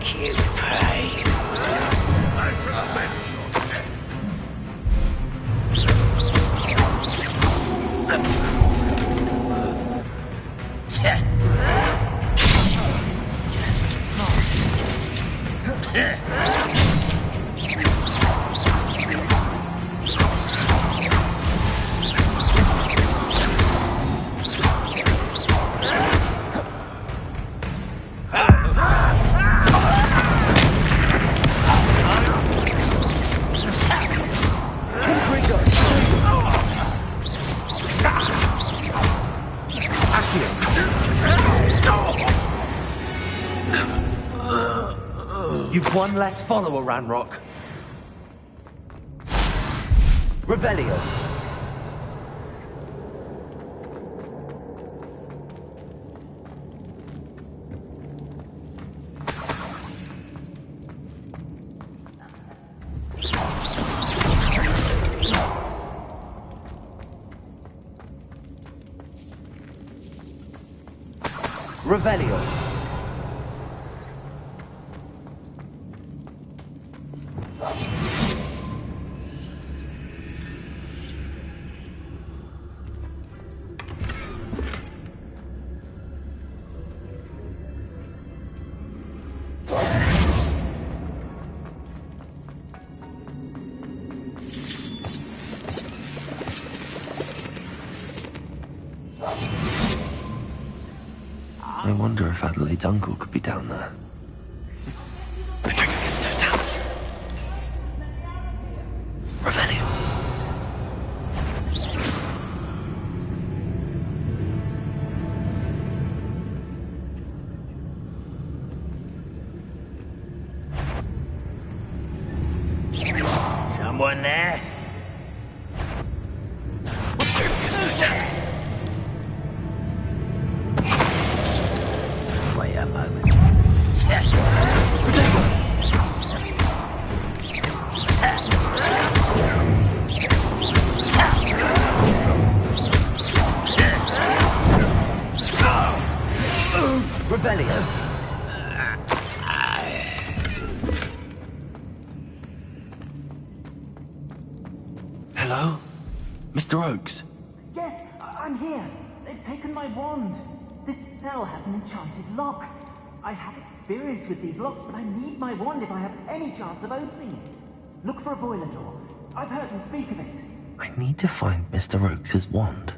E: acute pain.
R: You've one less follower, Ranrock. Revelio. Revelio.
A: I wonder if Adelaide's uncle could be down there. Patricius Totalis. Revelio.
E: Someone there? Patricius Totalis. Wait a moment.
R: Revelio.
A: Hello? Mr. Oakes?
S: Yes, I'm here. They've taken my wand. This cell has an enchanted lock. I have experience with these locks, but I need my wand if I have any chance of opening it. Look for a boiler door. I've heard them speak of it.
A: I need to find Mr. Oakes' wand.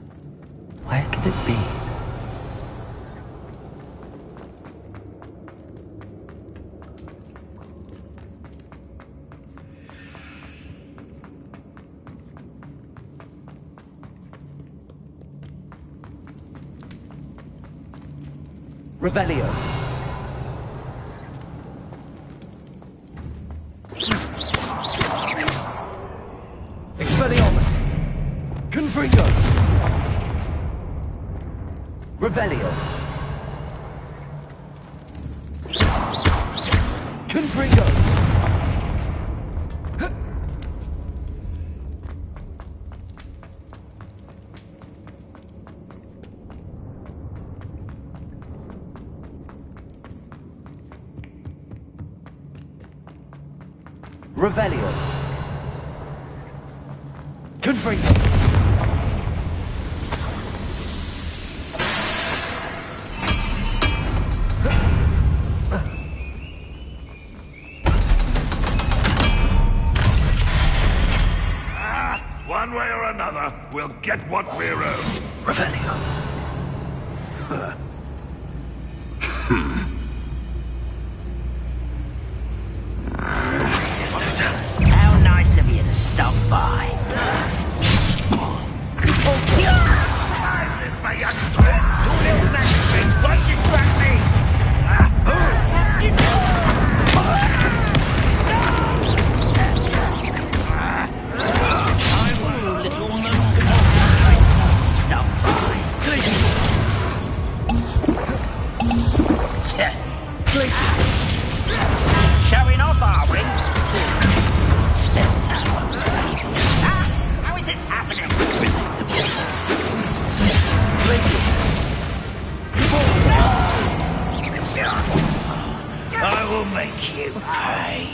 A: Where could it be?
R: Revelio. Expelliarmus. Confringo. Revelio. Confringo. Revelio. Confringo.
H: One way or another, we'll get what we're owed.
A: Revelio.
E: How nice of you to stop by.
H: Why is this, my young friend? Don't mess with me. Why distract me?
E: Stop by. Showing off, are we? How is this happening?
H: I
E: I will make you pay.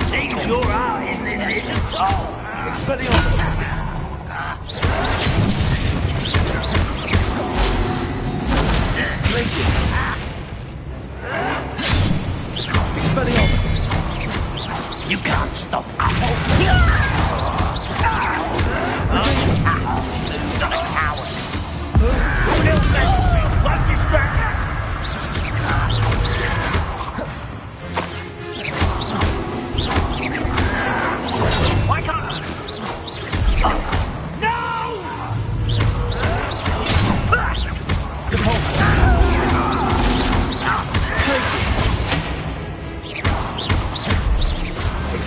E: Seems your eye isn't in this at all.
R: Expelliarmus! Glacius! Expelliarmus!
E: You can't stop us. Not a coward. Little sentries won't distract you. Why can't I? No!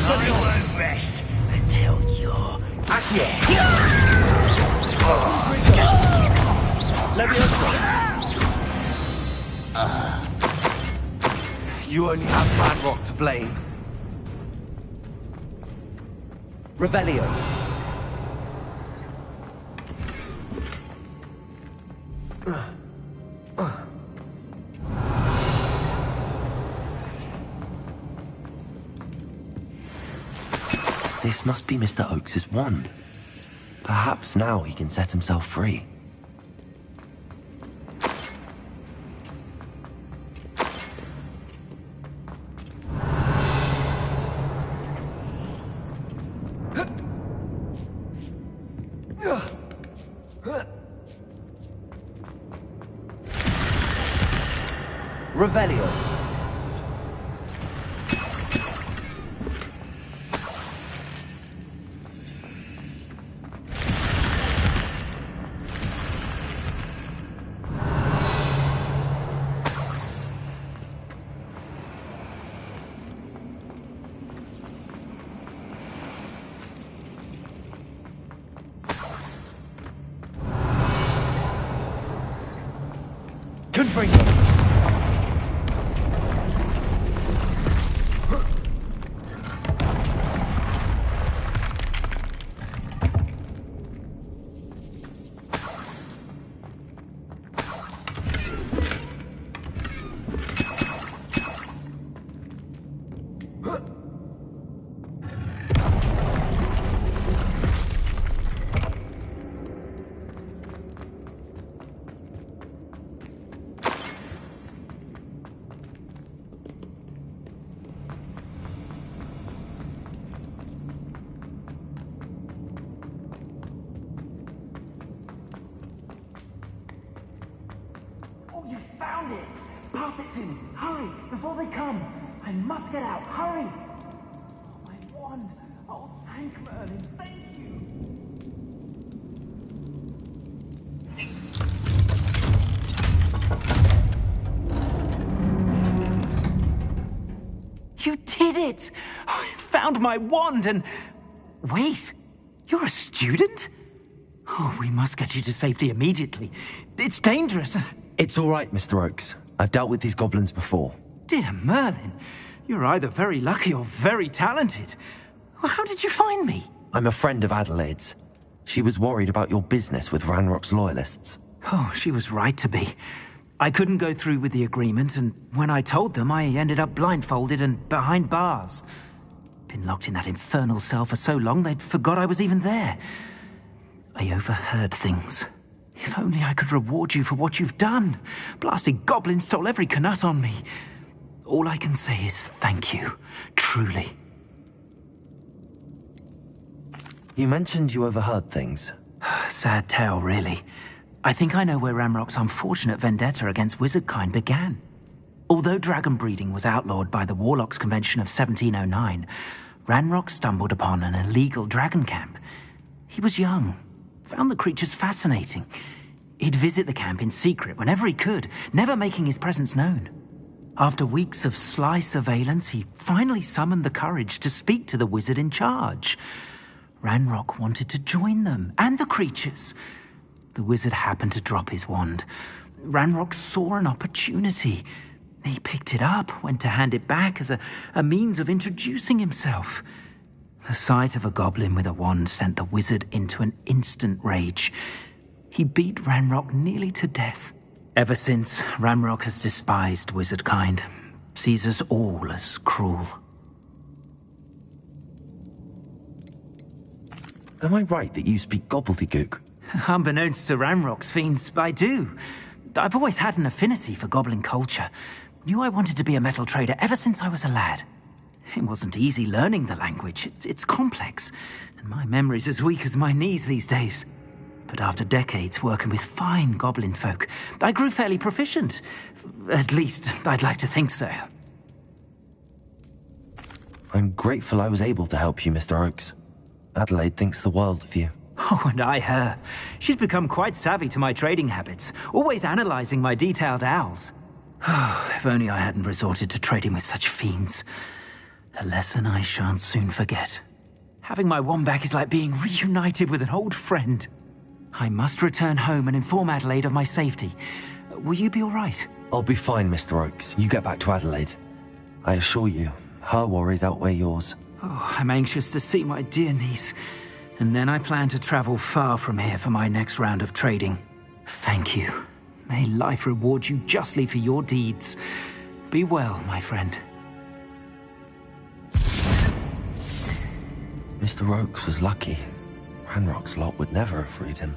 E: I won't rest until you're dead.
R: You only have Ranrock to blame. Revelio.
A: This must be Mr. Oakes's wand. Perhaps now he can set himself free.
R: Revelio. Confringo.
S: You found it! Pass it to me! Hurry! Before they come! I must get out! Hurry! Oh, my wand! Oh, thank Merlin! Thank you! You did it! I found my wand and... Wait! You're a student? Oh, we must get you to safety immediately. It's dangerous.
A: It's all right, Mr. Oakes. I've dealt with these goblins before.
S: Dear Merlin, you're either very lucky or very talented. How did you find me?
A: I'm a friend of Adelaide's. She was worried about your business with Ranrock's loyalists.
S: Oh, she was right to be. I couldn't go through with the agreement, and when I told them, I ended up blindfolded and behind bars. Been locked in that infernal cell for so long, they'd forgot I was even there. I overheard things. If only I could reward you for what you've done. Blasted goblin stole every Knut on me. All I can say is thank you, truly.
A: You mentioned you overheard things.
S: Sad tale, really. I think I know where Ranrock's unfortunate vendetta against wizardkind began. Although dragon breeding was outlawed by the Warlocks Convention of 1709, Ranrock stumbled upon an illegal dragon camp. He was young, found the creatures fascinating. He'd visit the camp in secret whenever he could, never making his presence known. After weeks of sly surveillance, he finally summoned the courage to speak to the wizard in charge. Ranrock wanted to join them, and the creatures. The wizard happened to drop his wand. Ranrock saw an opportunity. He picked it up, went to hand it back as a means of introducing himself. The sight of a goblin with a wand sent the wizard into an instant rage. He beat Ranrock nearly to death. Ever since, Ranrock has despised wizard kind, sees us all as cruel.
A: Am I right that you speak gobbledygook?
S: Unbeknownst to Ranrock's fiends, I do. I've always had an affinity for goblin culture. Knew I wanted to be a metal trader ever since I was a lad. It wasn't easy learning the language. It's complex, and my memory's as weak as my knees these days. But after decades working with fine goblin folk, I grew fairly proficient. At least, I'd like to think so.
A: I'm grateful I was able to help you, Mr. Oakes. Adelaide thinks the world of you.
S: Oh, and I her. She's become quite savvy to my trading habits, always analyzing my detailed owls. Oh, if only I hadn't resorted to trading with such fiends. A lesson I shan't soon forget. Having my wand back is like being reunited with an old friend. I must return home and inform Adelaide of my safety. Will you be all right?
A: I'll be fine, Mr. Oakes. You get back to Adelaide. I assure you, her worries outweigh yours.
S: Oh, I'm anxious to see my dear niece. And then I plan to travel far from here for my next round of trading. Thank you. May life reward you justly for your deeds. Be well, my friend.
A: Mr. Oakes was lucky. Ranrock's lot would never have freed him.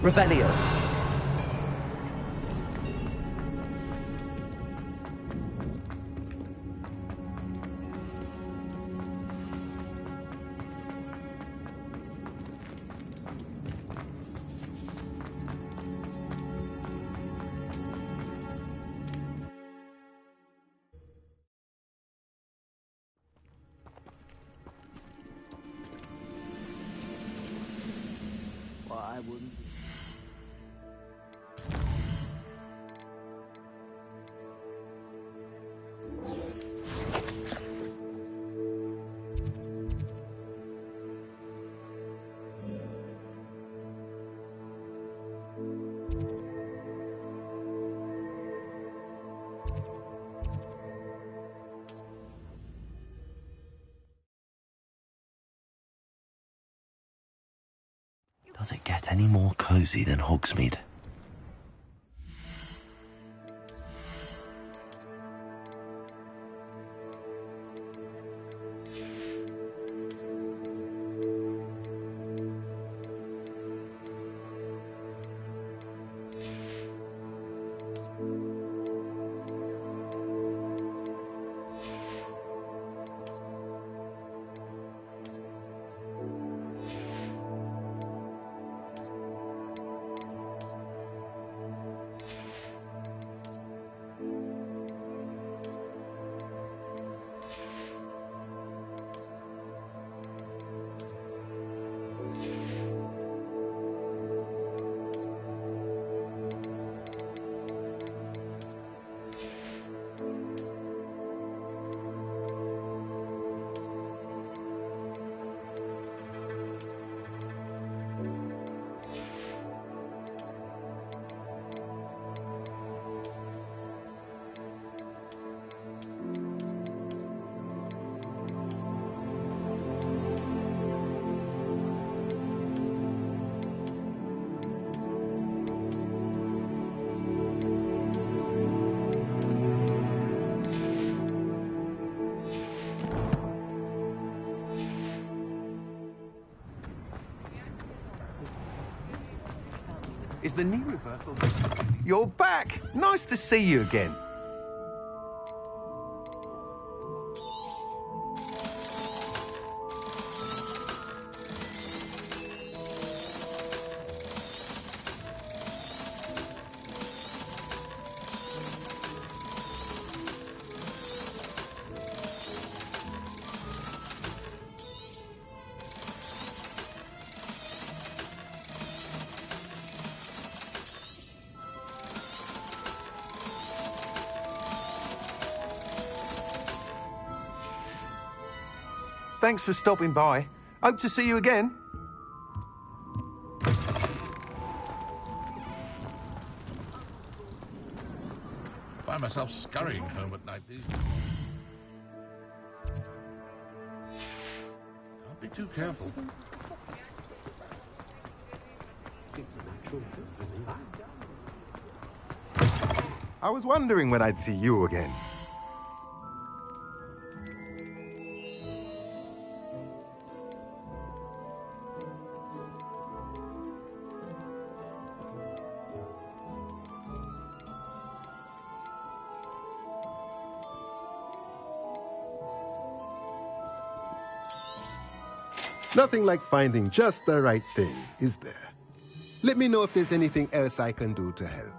R: Revelio.
F: Well, I wouldn't.
A: Does it get any more cozy than Hogsmeade?
T: is the knee reversal. You're back! Nice to see you again. Thanks for stopping by. Hope to see you again.
U: Find myself scurrying home at night these days. Can't be too careful.
V: I was wondering when I'd see you again. Nothing like finding just the right thing, is there? Let me know if there's anything else I can do to help.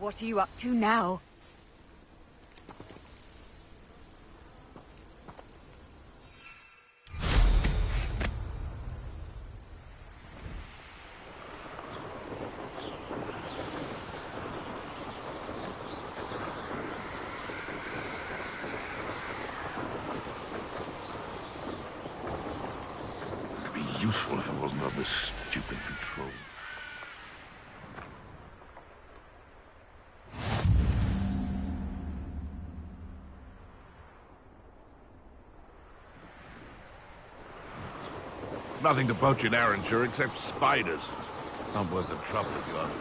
J: What are you up to now?
H: It'd be useful if it wasn't on this stupid control. Nothing to poach in Arrancher except spiders. Not worth the trouble if you ask me.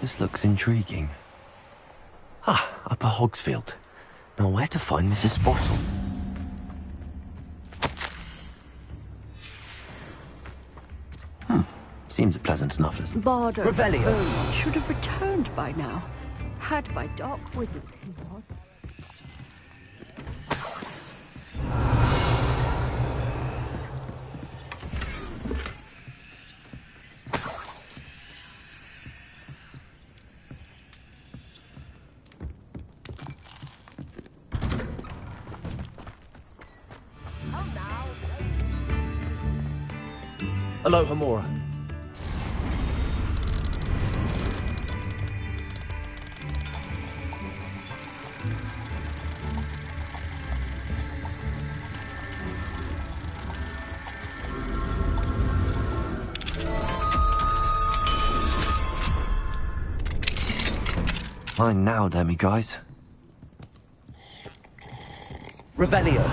A: This looks intriguing. Ah, Upper Hogsfield. Now where to find Mrs. Spottle? Seems pleasant enough, doesn't it?
L: Bardo
A: Revelio.
L: should have returned by now. Had by dark wizards he was.
R: Hello, Hamora.
A: Mine now, demi-guys.
R: Revelio.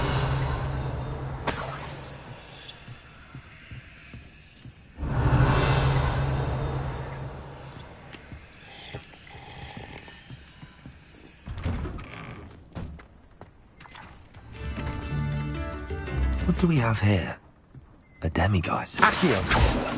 A: What do we have here? A demi-guise.
R: Accio.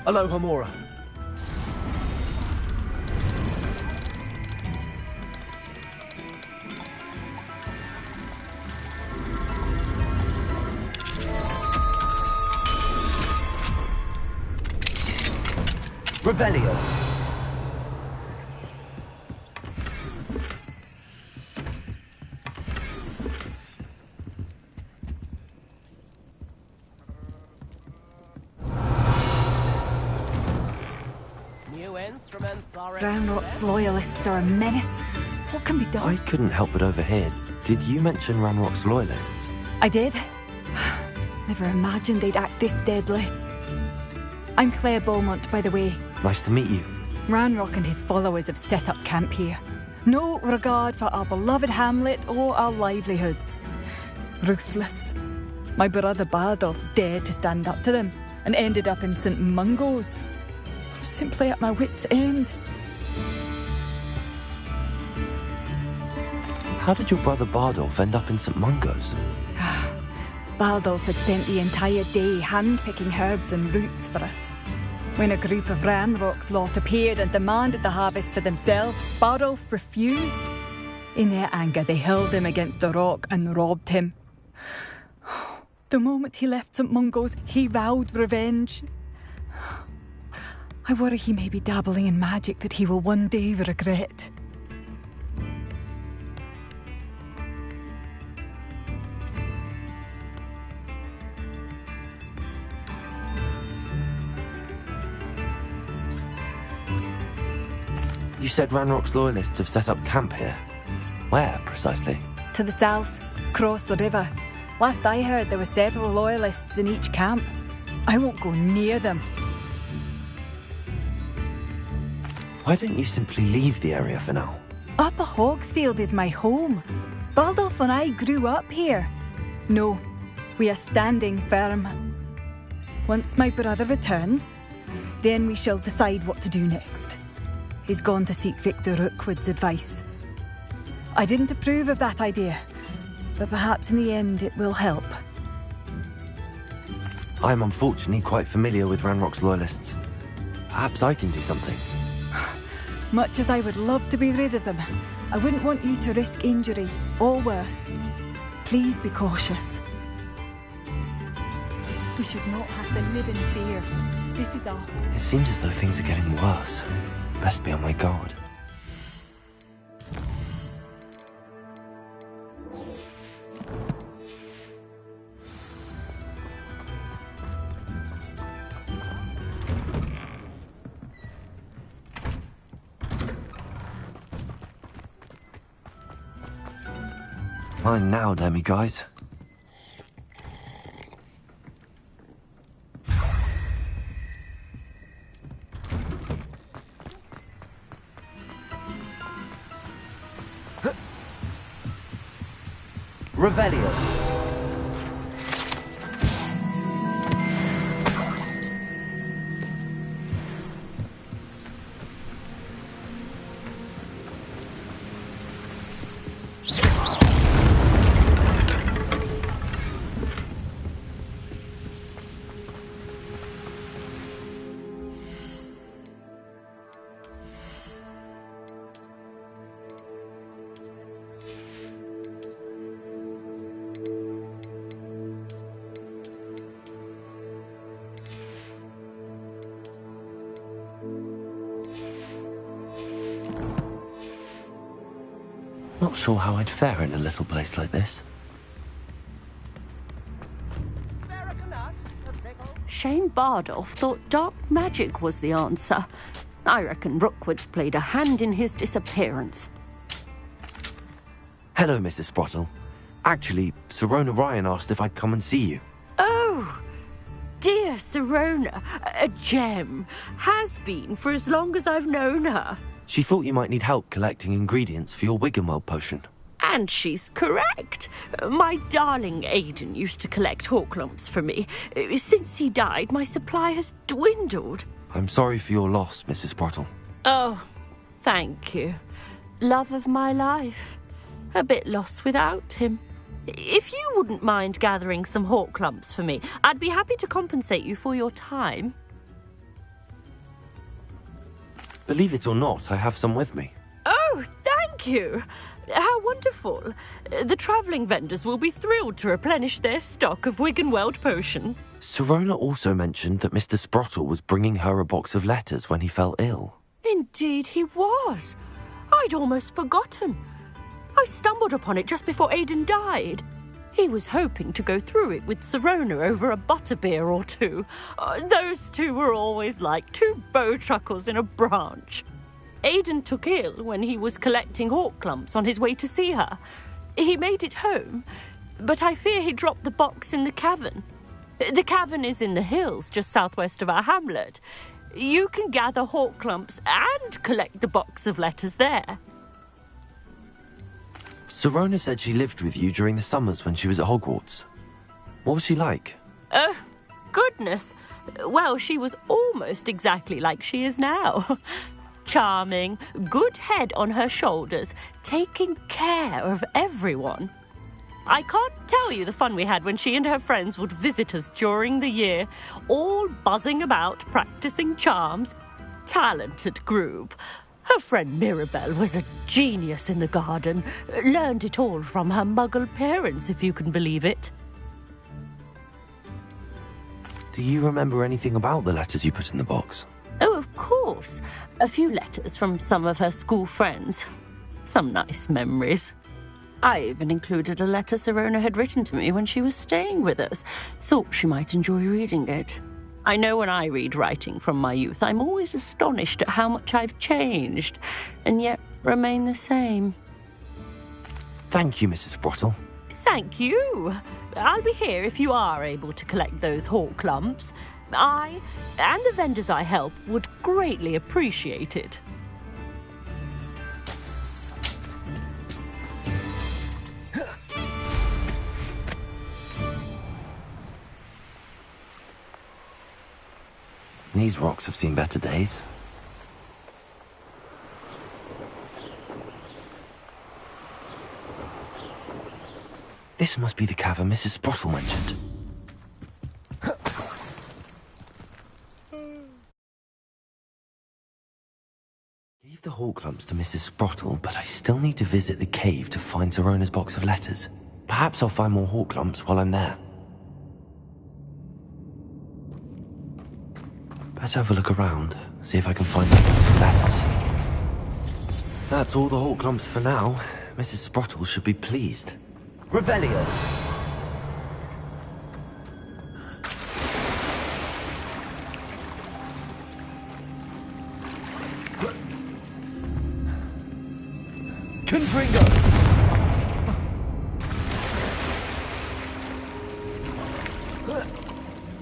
R: Hello, Hamora. Revelio.
J: Ranrock's loyalists are a menace. What can be done?
A: I couldn't help but overhear. Did you mention Ranrock's loyalists?
J: I did. Never imagined they'd act this deadly. I'm Claire Beaumont, by the way.
A: Nice to meet you.
J: Ranrock and his followers have set up camp here. No regard for our beloved hamlet or our livelihoods. Ruthless. My brother Bardolph dared to stand up to them and ended up in St. Mungo's. I was simply at my wit's end.
A: How did your brother Bardolph end up in St. Mungo's?
J: Bardolph had spent the entire day hand-picking herbs and roots for us. When a group of Ranrock's lot appeared and demanded the harvest for themselves, Bardolph refused. In their anger, they hurled him against a rock and robbed him. The moment he left St. Mungo's, he vowed revenge. I worry he may be dabbling in magic that he will one day regret.
A: You said Ranrock's loyalists have set up camp here. Where, precisely?
J: To the south, across the river. Last I heard, there were several loyalists in each camp. I won't go near them.
A: Why don't you simply leave the area for now?
J: Upper Hogsfield is my home. Bardolph and I grew up here. No, we are standing firm. Once my brother returns, then we shall decide what to do next. he's gone to seek Victor Rookwood's advice. I didn't approve of that idea, but perhaps in the end it will help.
A: I am unfortunately quite familiar with Ranrock's loyalists. Perhaps I can do something.
J: Much as I would love to be rid of them, I wouldn't want you to risk injury, or worse. Please be cautious. We should not have to live in fear. This is all.
A: It seems as though things are getting worse. Best be on my guard. Mine now, Demi guys.
R: Revelio.
A: Not sure how I'd fare in a little place like this.
C: Shane Bardolph thought dark magic was the answer. I reckon Rookwood's played a hand in his disappearance.
A: Hello, Mrs. Sprottle. Actually, Sirona Ryan asked if I'd come and see you.
C: Oh, dear Sirona, a gem. Has been for as long as I've known her.
A: She thought you might need help collecting ingredients for your Wiggenweld potion.
C: And she's correct. My darling Aidan used to collect hawklumps for me. Since he died, my supply has dwindled.
A: I'm sorry for your loss, Mrs. Sprottle.
C: Oh, thank you. Love of my life. A bit lost without him. If you wouldn't mind gathering some hawklumps for me, I'd be happy to compensate you for your time.
A: Believe it or not, I have some with me.
C: Oh, thank you. How wonderful. The travelling vendors will be thrilled to replenish their stock of Wiggenweld potion.
A: Sirona also mentioned that Mr. Sprottle was bringing her a box of letters when he fell ill.
C: Indeed he was. I'd almost forgotten. I stumbled upon it just before Aidan died. He was hoping to go through it with Sirona over a butterbeer or two. Those two were always like two bowtruckles in a branch. Aidan took ill when he was collecting hawklumps on his way to see her. He made it home, but I fear he dropped the box in the cavern. The cavern is in the hills just southwest of our hamlet. You can gather hawklumps and collect the box of letters there.
A: Sirona said she lived with you during the summers when she was at Hogwarts. What was she like?
C: Goodness. Well, she was almost exactly like she is now. Charming, good head on her shoulders, taking care of everyone. I can't tell you the fun we had when she and her friends would visit us during the year, all buzzing about, practicing charms. Talented group. Her friend Mirabelle was a genius in the garden. Learned it all from her muggle parents, if you can believe it.
A: Do you remember anything about the letters you put in the box?
C: Oh, of course. A few letters from some of her school friends. Some nice memories. I even included a letter Sirona had written to me when she was staying with us. Thought she might enjoy reading it. I know when I read writing from my youth, I'm always astonished at how much I've changed, and yet remain the same.
A: Thank you, Mrs. Sprottle.
C: Thank you. I'll be here if you are able to collect those hawklumps. I, and the vendors I help, would greatly appreciate it.
A: These rocks have seen better days. This must be the cavern Mrs. Sprottle mentioned. Gave the hawk lumps to Mrs. Sprottle, but I still need to visit the cave to find Zerona's box of letters. Perhaps I'll find more hawk lumps while I'm there. Better have a look around, see if I can find that box of letters. That's all the hawk lumps for now. Mrs. Sprottle should be pleased.
R: Revelio. Confringo.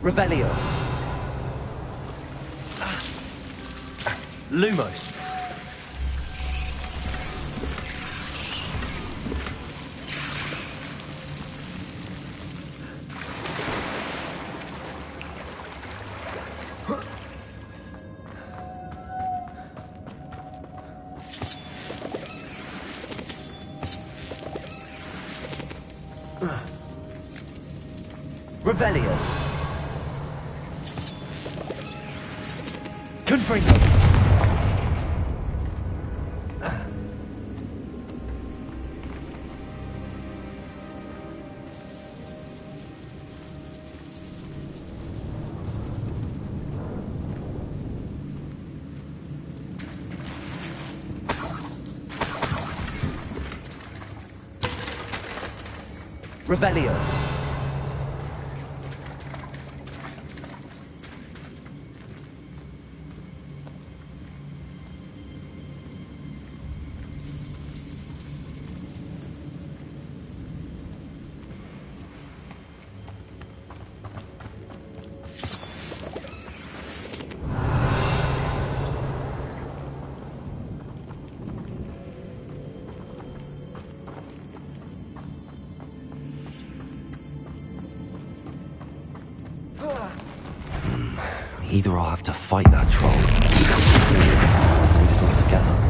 R: Revelio. Lumos. Revelio. Confringo. Revelio.
A: Either I'll have to fight that troll, or avoid it altogether.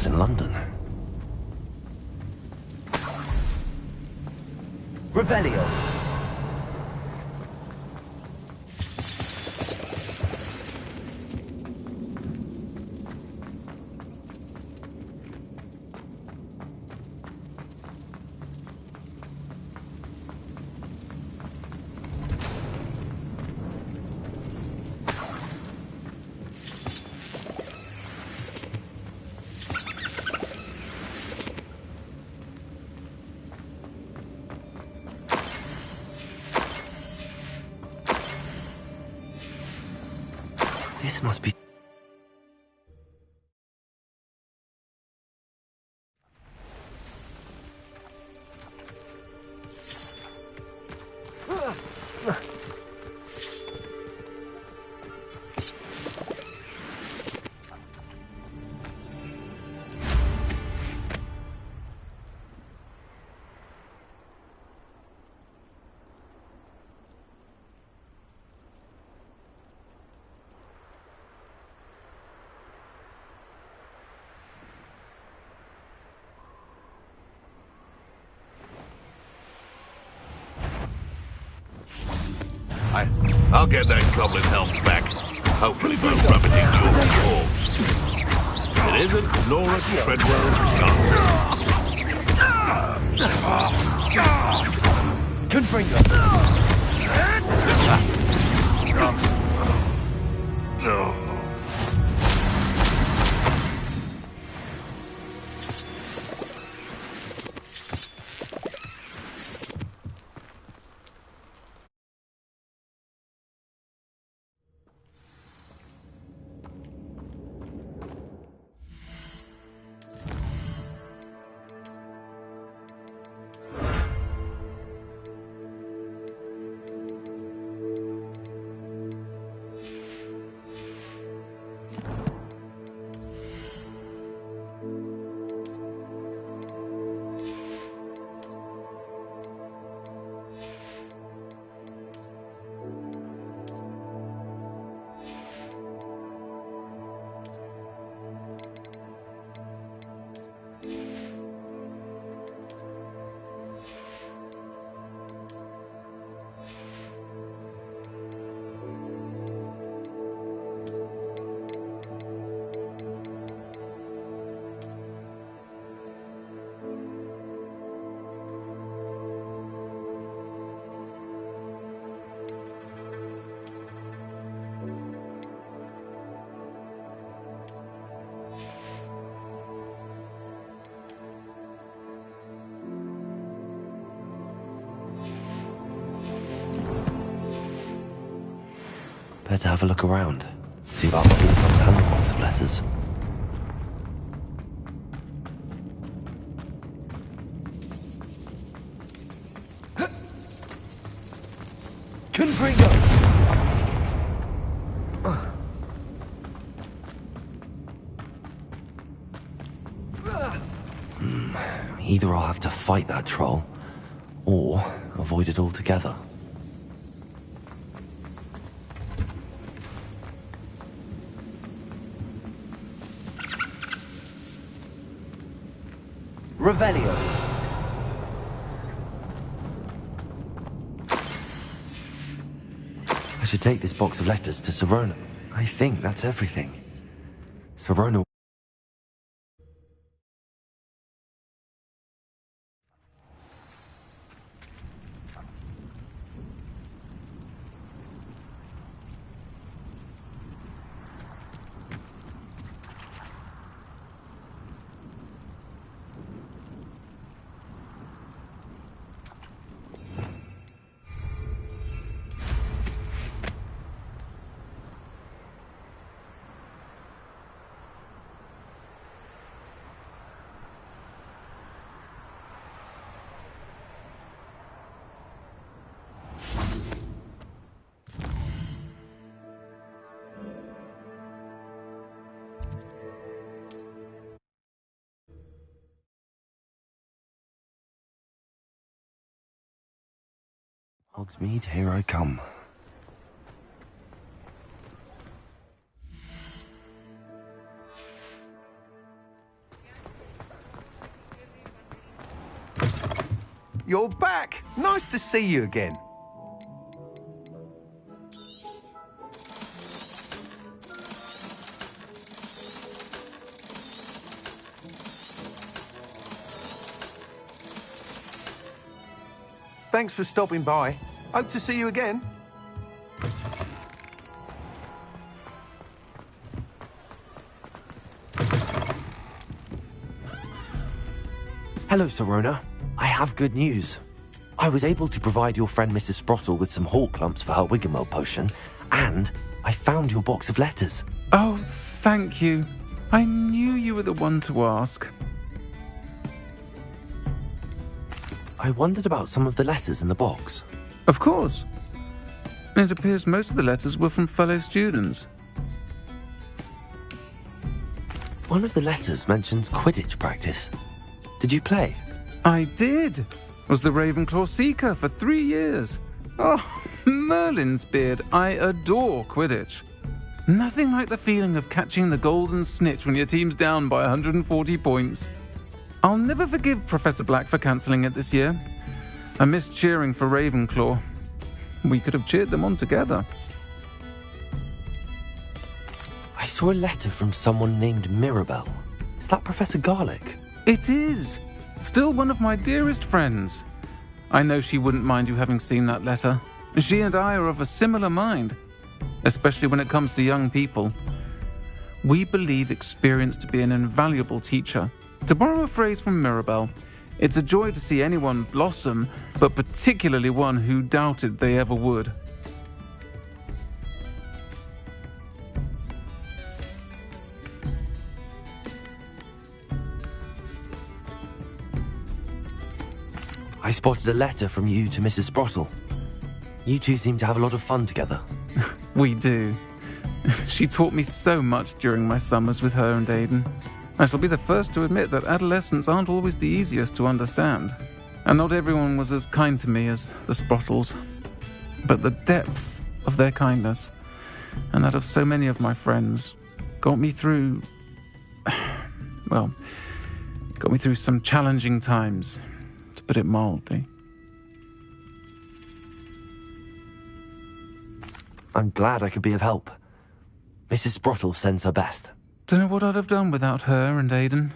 A: In London.
R: Revelio.
A: This must be...
H: I'll get that goblin helm back. Hopefully by rubbing your corpse. It isn't Nora Treadwell's gun.
R: Confringo.
H: No.
A: Better have a look around. See about the Hogwarts and the box of letters.
R: Confringo.
A: Either I'll have to fight that troll, or avoid it altogether.
R: Revelio.
A: I should take this box of letters to Sirona. I think that's everything. Sirona. Hogsmeade, here I come.
T: You're back! Nice to see you again. Thanks for stopping by. Hope to see you again.
A: Hello, Sirona. I have good news. I was able to provide your friend Mrs. Sprottle with some hawk lumps for her Wiggenweld potion, and I found your box of letters.
M: Oh, thank you. I knew you were the one to ask.
A: I wondered about some of the letters in the box.
M: Of course. It appears most of the letters were from fellow students.
A: One of the letters mentions Quidditch practice. Did you play?
M: I did. Was the Ravenclaw Seeker for 3 years. Oh, Merlin's beard. I adore Quidditch. Nothing like the feeling of catching the golden snitch when your team's down by 140 points. I'll never forgive Professor Black for cancelling it this year. I missed cheering for Ravenclaw. We could have cheered them on together.
A: I saw a letter from someone named Mirabelle. Is that Professor Garlick?
M: It is. Still one of my dearest friends. I know she wouldn't mind you having seen that letter. She and I are of a similar mind, especially when it comes to young people. We believe experience to be an invaluable teacher. To borrow a phrase from Mirabelle, it's a joy to see anyone blossom, but particularly one who doubted they ever would.
A: I spotted a letter from you to Mrs. Sprottle. You two seem to have a lot of fun together.
M: We do. She taught me so much during my summers with her and Aidan. I shall be the first to admit that adolescents aren't always the easiest to understand. And not everyone was as kind to me as the Sprottles. But the depth of their kindness, and that of so many of my friends, got me through... well, got me through some challenging times, to put it mildly.
A: I'm glad I could be of help. Mrs. Sprottle sends her best.
M: Don't know what I'd have done without her and Aidan.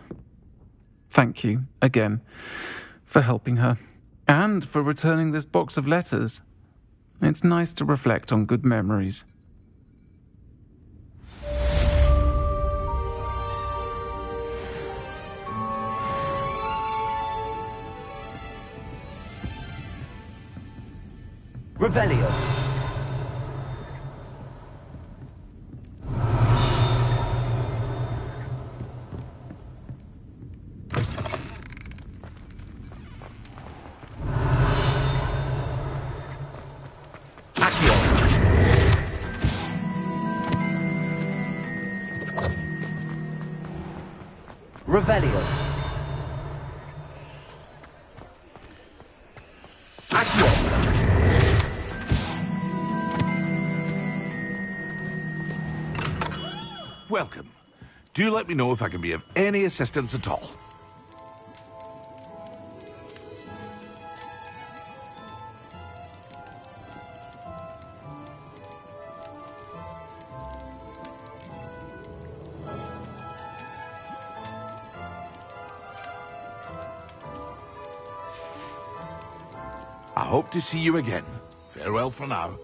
M: Thank you, again, for helping her, and for returning this box of letters. It's nice to reflect on good memories.
R: Revelio. Revelio. Accio.
H: Welcome. Do let me know if I can be of any assistance at all. I hope to see you again. Farewell for now.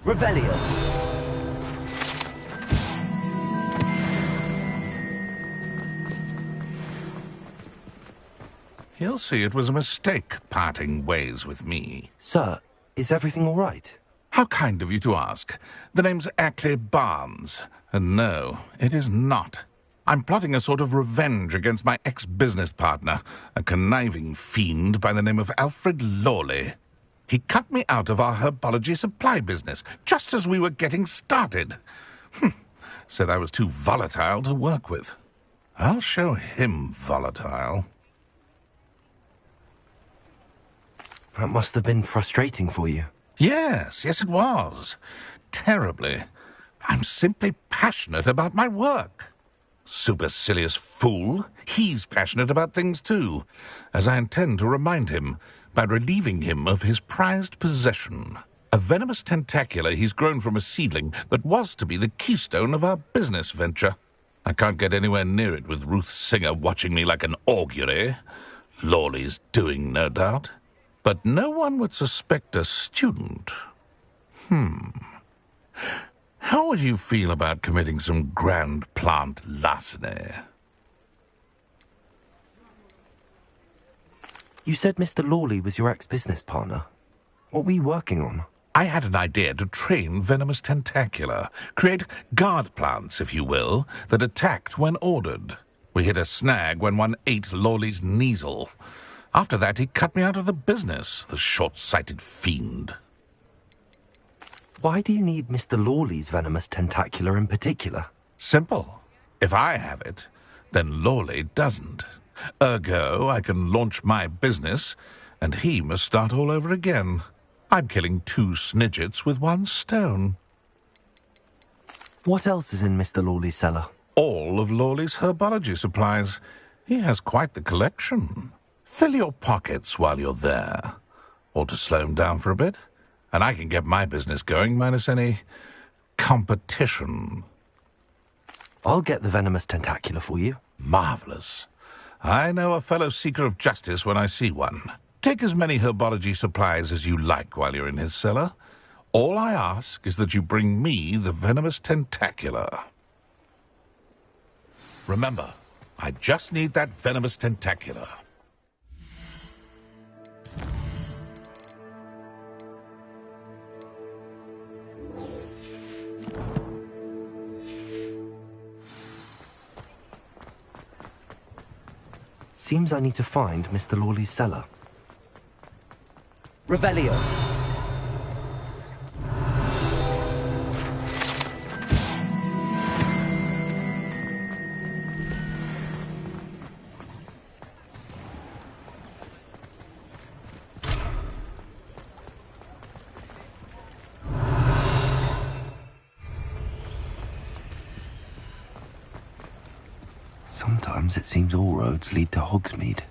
R: Revelio.
H: He'll see it was a mistake parting ways with me.
A: Sir, is everything all right?
H: How kind of you to ask. The name's Ackley Barnes. And no, it is not. I'm plotting a sort of revenge against my ex-business partner, a conniving fiend by the name of Alfred Lawley. He cut me out of our herbology supply business, just as we were getting started. Said I was too volatile to work with. I'll show him volatile.
A: That must have been frustrating for you.
H: Yes, it was. Terribly. I'm simply passionate about my work. Supercilious fool. He's passionate about things too, as I intend to remind him by relieving him of his prized possession, a venomous tentacula he's grown from a seedling that was to be the keystone of our business venture. I can't get anywhere near it with Ruth Singer watching me like an augury. Lawley's doing, no doubt. But no one would suspect a student. How would you feel about committing some grand plant larceny?
A: You said Mr. Lawley was your ex-business partner. What were you working on?
H: I had an idea to train venomous tentacula, create guard plants, if you will, that attacked when ordered. We hit a snag when one ate Lawley's Kneasel. After that, he cut me out of the business, the short-sighted fiend.
A: Why do you need Mr. Lawley's venomous tentacula in particular?
H: Simple. If I have it, then Lawley doesn't. Ergo, I can launch my business, and he must start all over again. I'm killing 2 snidgets with 1 stone.
A: What else is in Mr. Lawley's cellar?
H: All of Lawley's herbology supplies. He has quite the collection. Fill your pockets while you're there. Or to slow him down for a bit, and I can get my business going minus any competition.
A: I'll get the venomous tentacula for you.
H: Marvelous. I know a fellow seeker of justice when I see one. Take as many herbology supplies as you like while you're in his cellar. All I ask is that you bring me the venomous tentacula. Remember, I just need that venomous tentacula.
A: Seems I need to find Mr. Lawley's cellar.
R: Revelio.
A: Sometimes it seems all roads lead to Hogsmeade.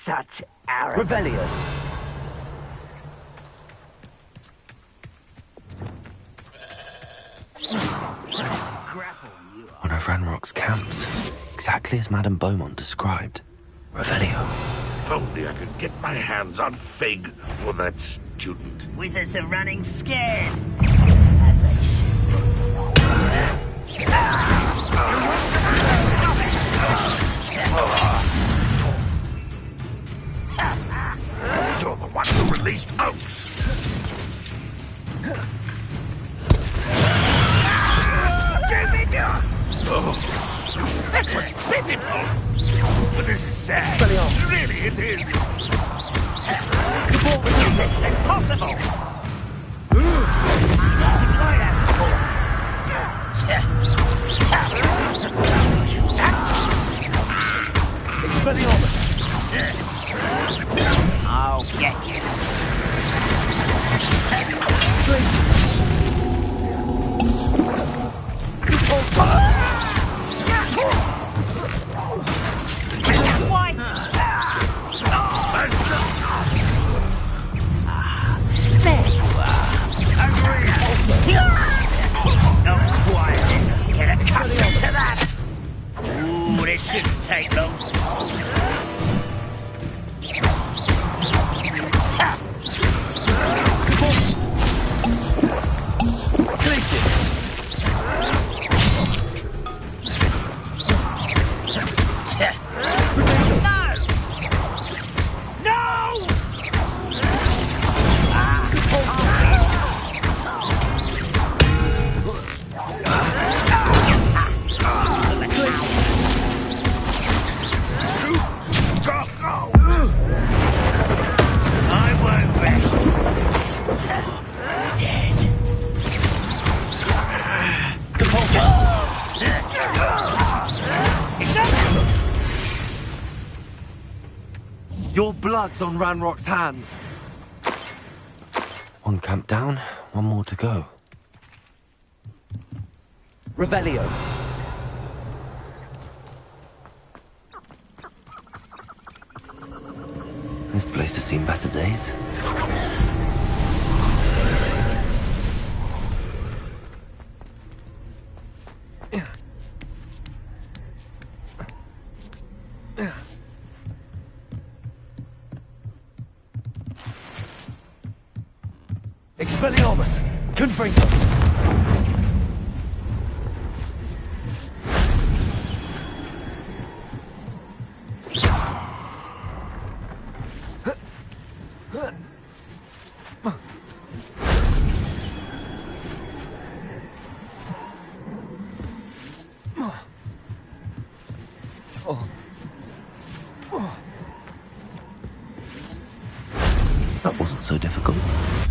Q: Such arrogance.
R: Revelio.
A: One of Ranrock's camps, exactly as Madame Beaumont described. Revelio.
H: If only I could get my hands on Fig or that student.
E: Wizards are running scared. As they
H: You're the one who released Oaks. Oh, that was pitiful. But this is sad. Really, it is.
E: This is impossible. I've seen nothing like that before. I'll get you. There you are. Not quiet. Get accustomed to that. Ooh, this shouldn't take long.
A: Your blood's on Ranrock's hands. One camp down, one more to go.
R: Revelio.
A: This place has seen better days.
B: Expelliarmus! Confringo!
A: That wasn't so difficult.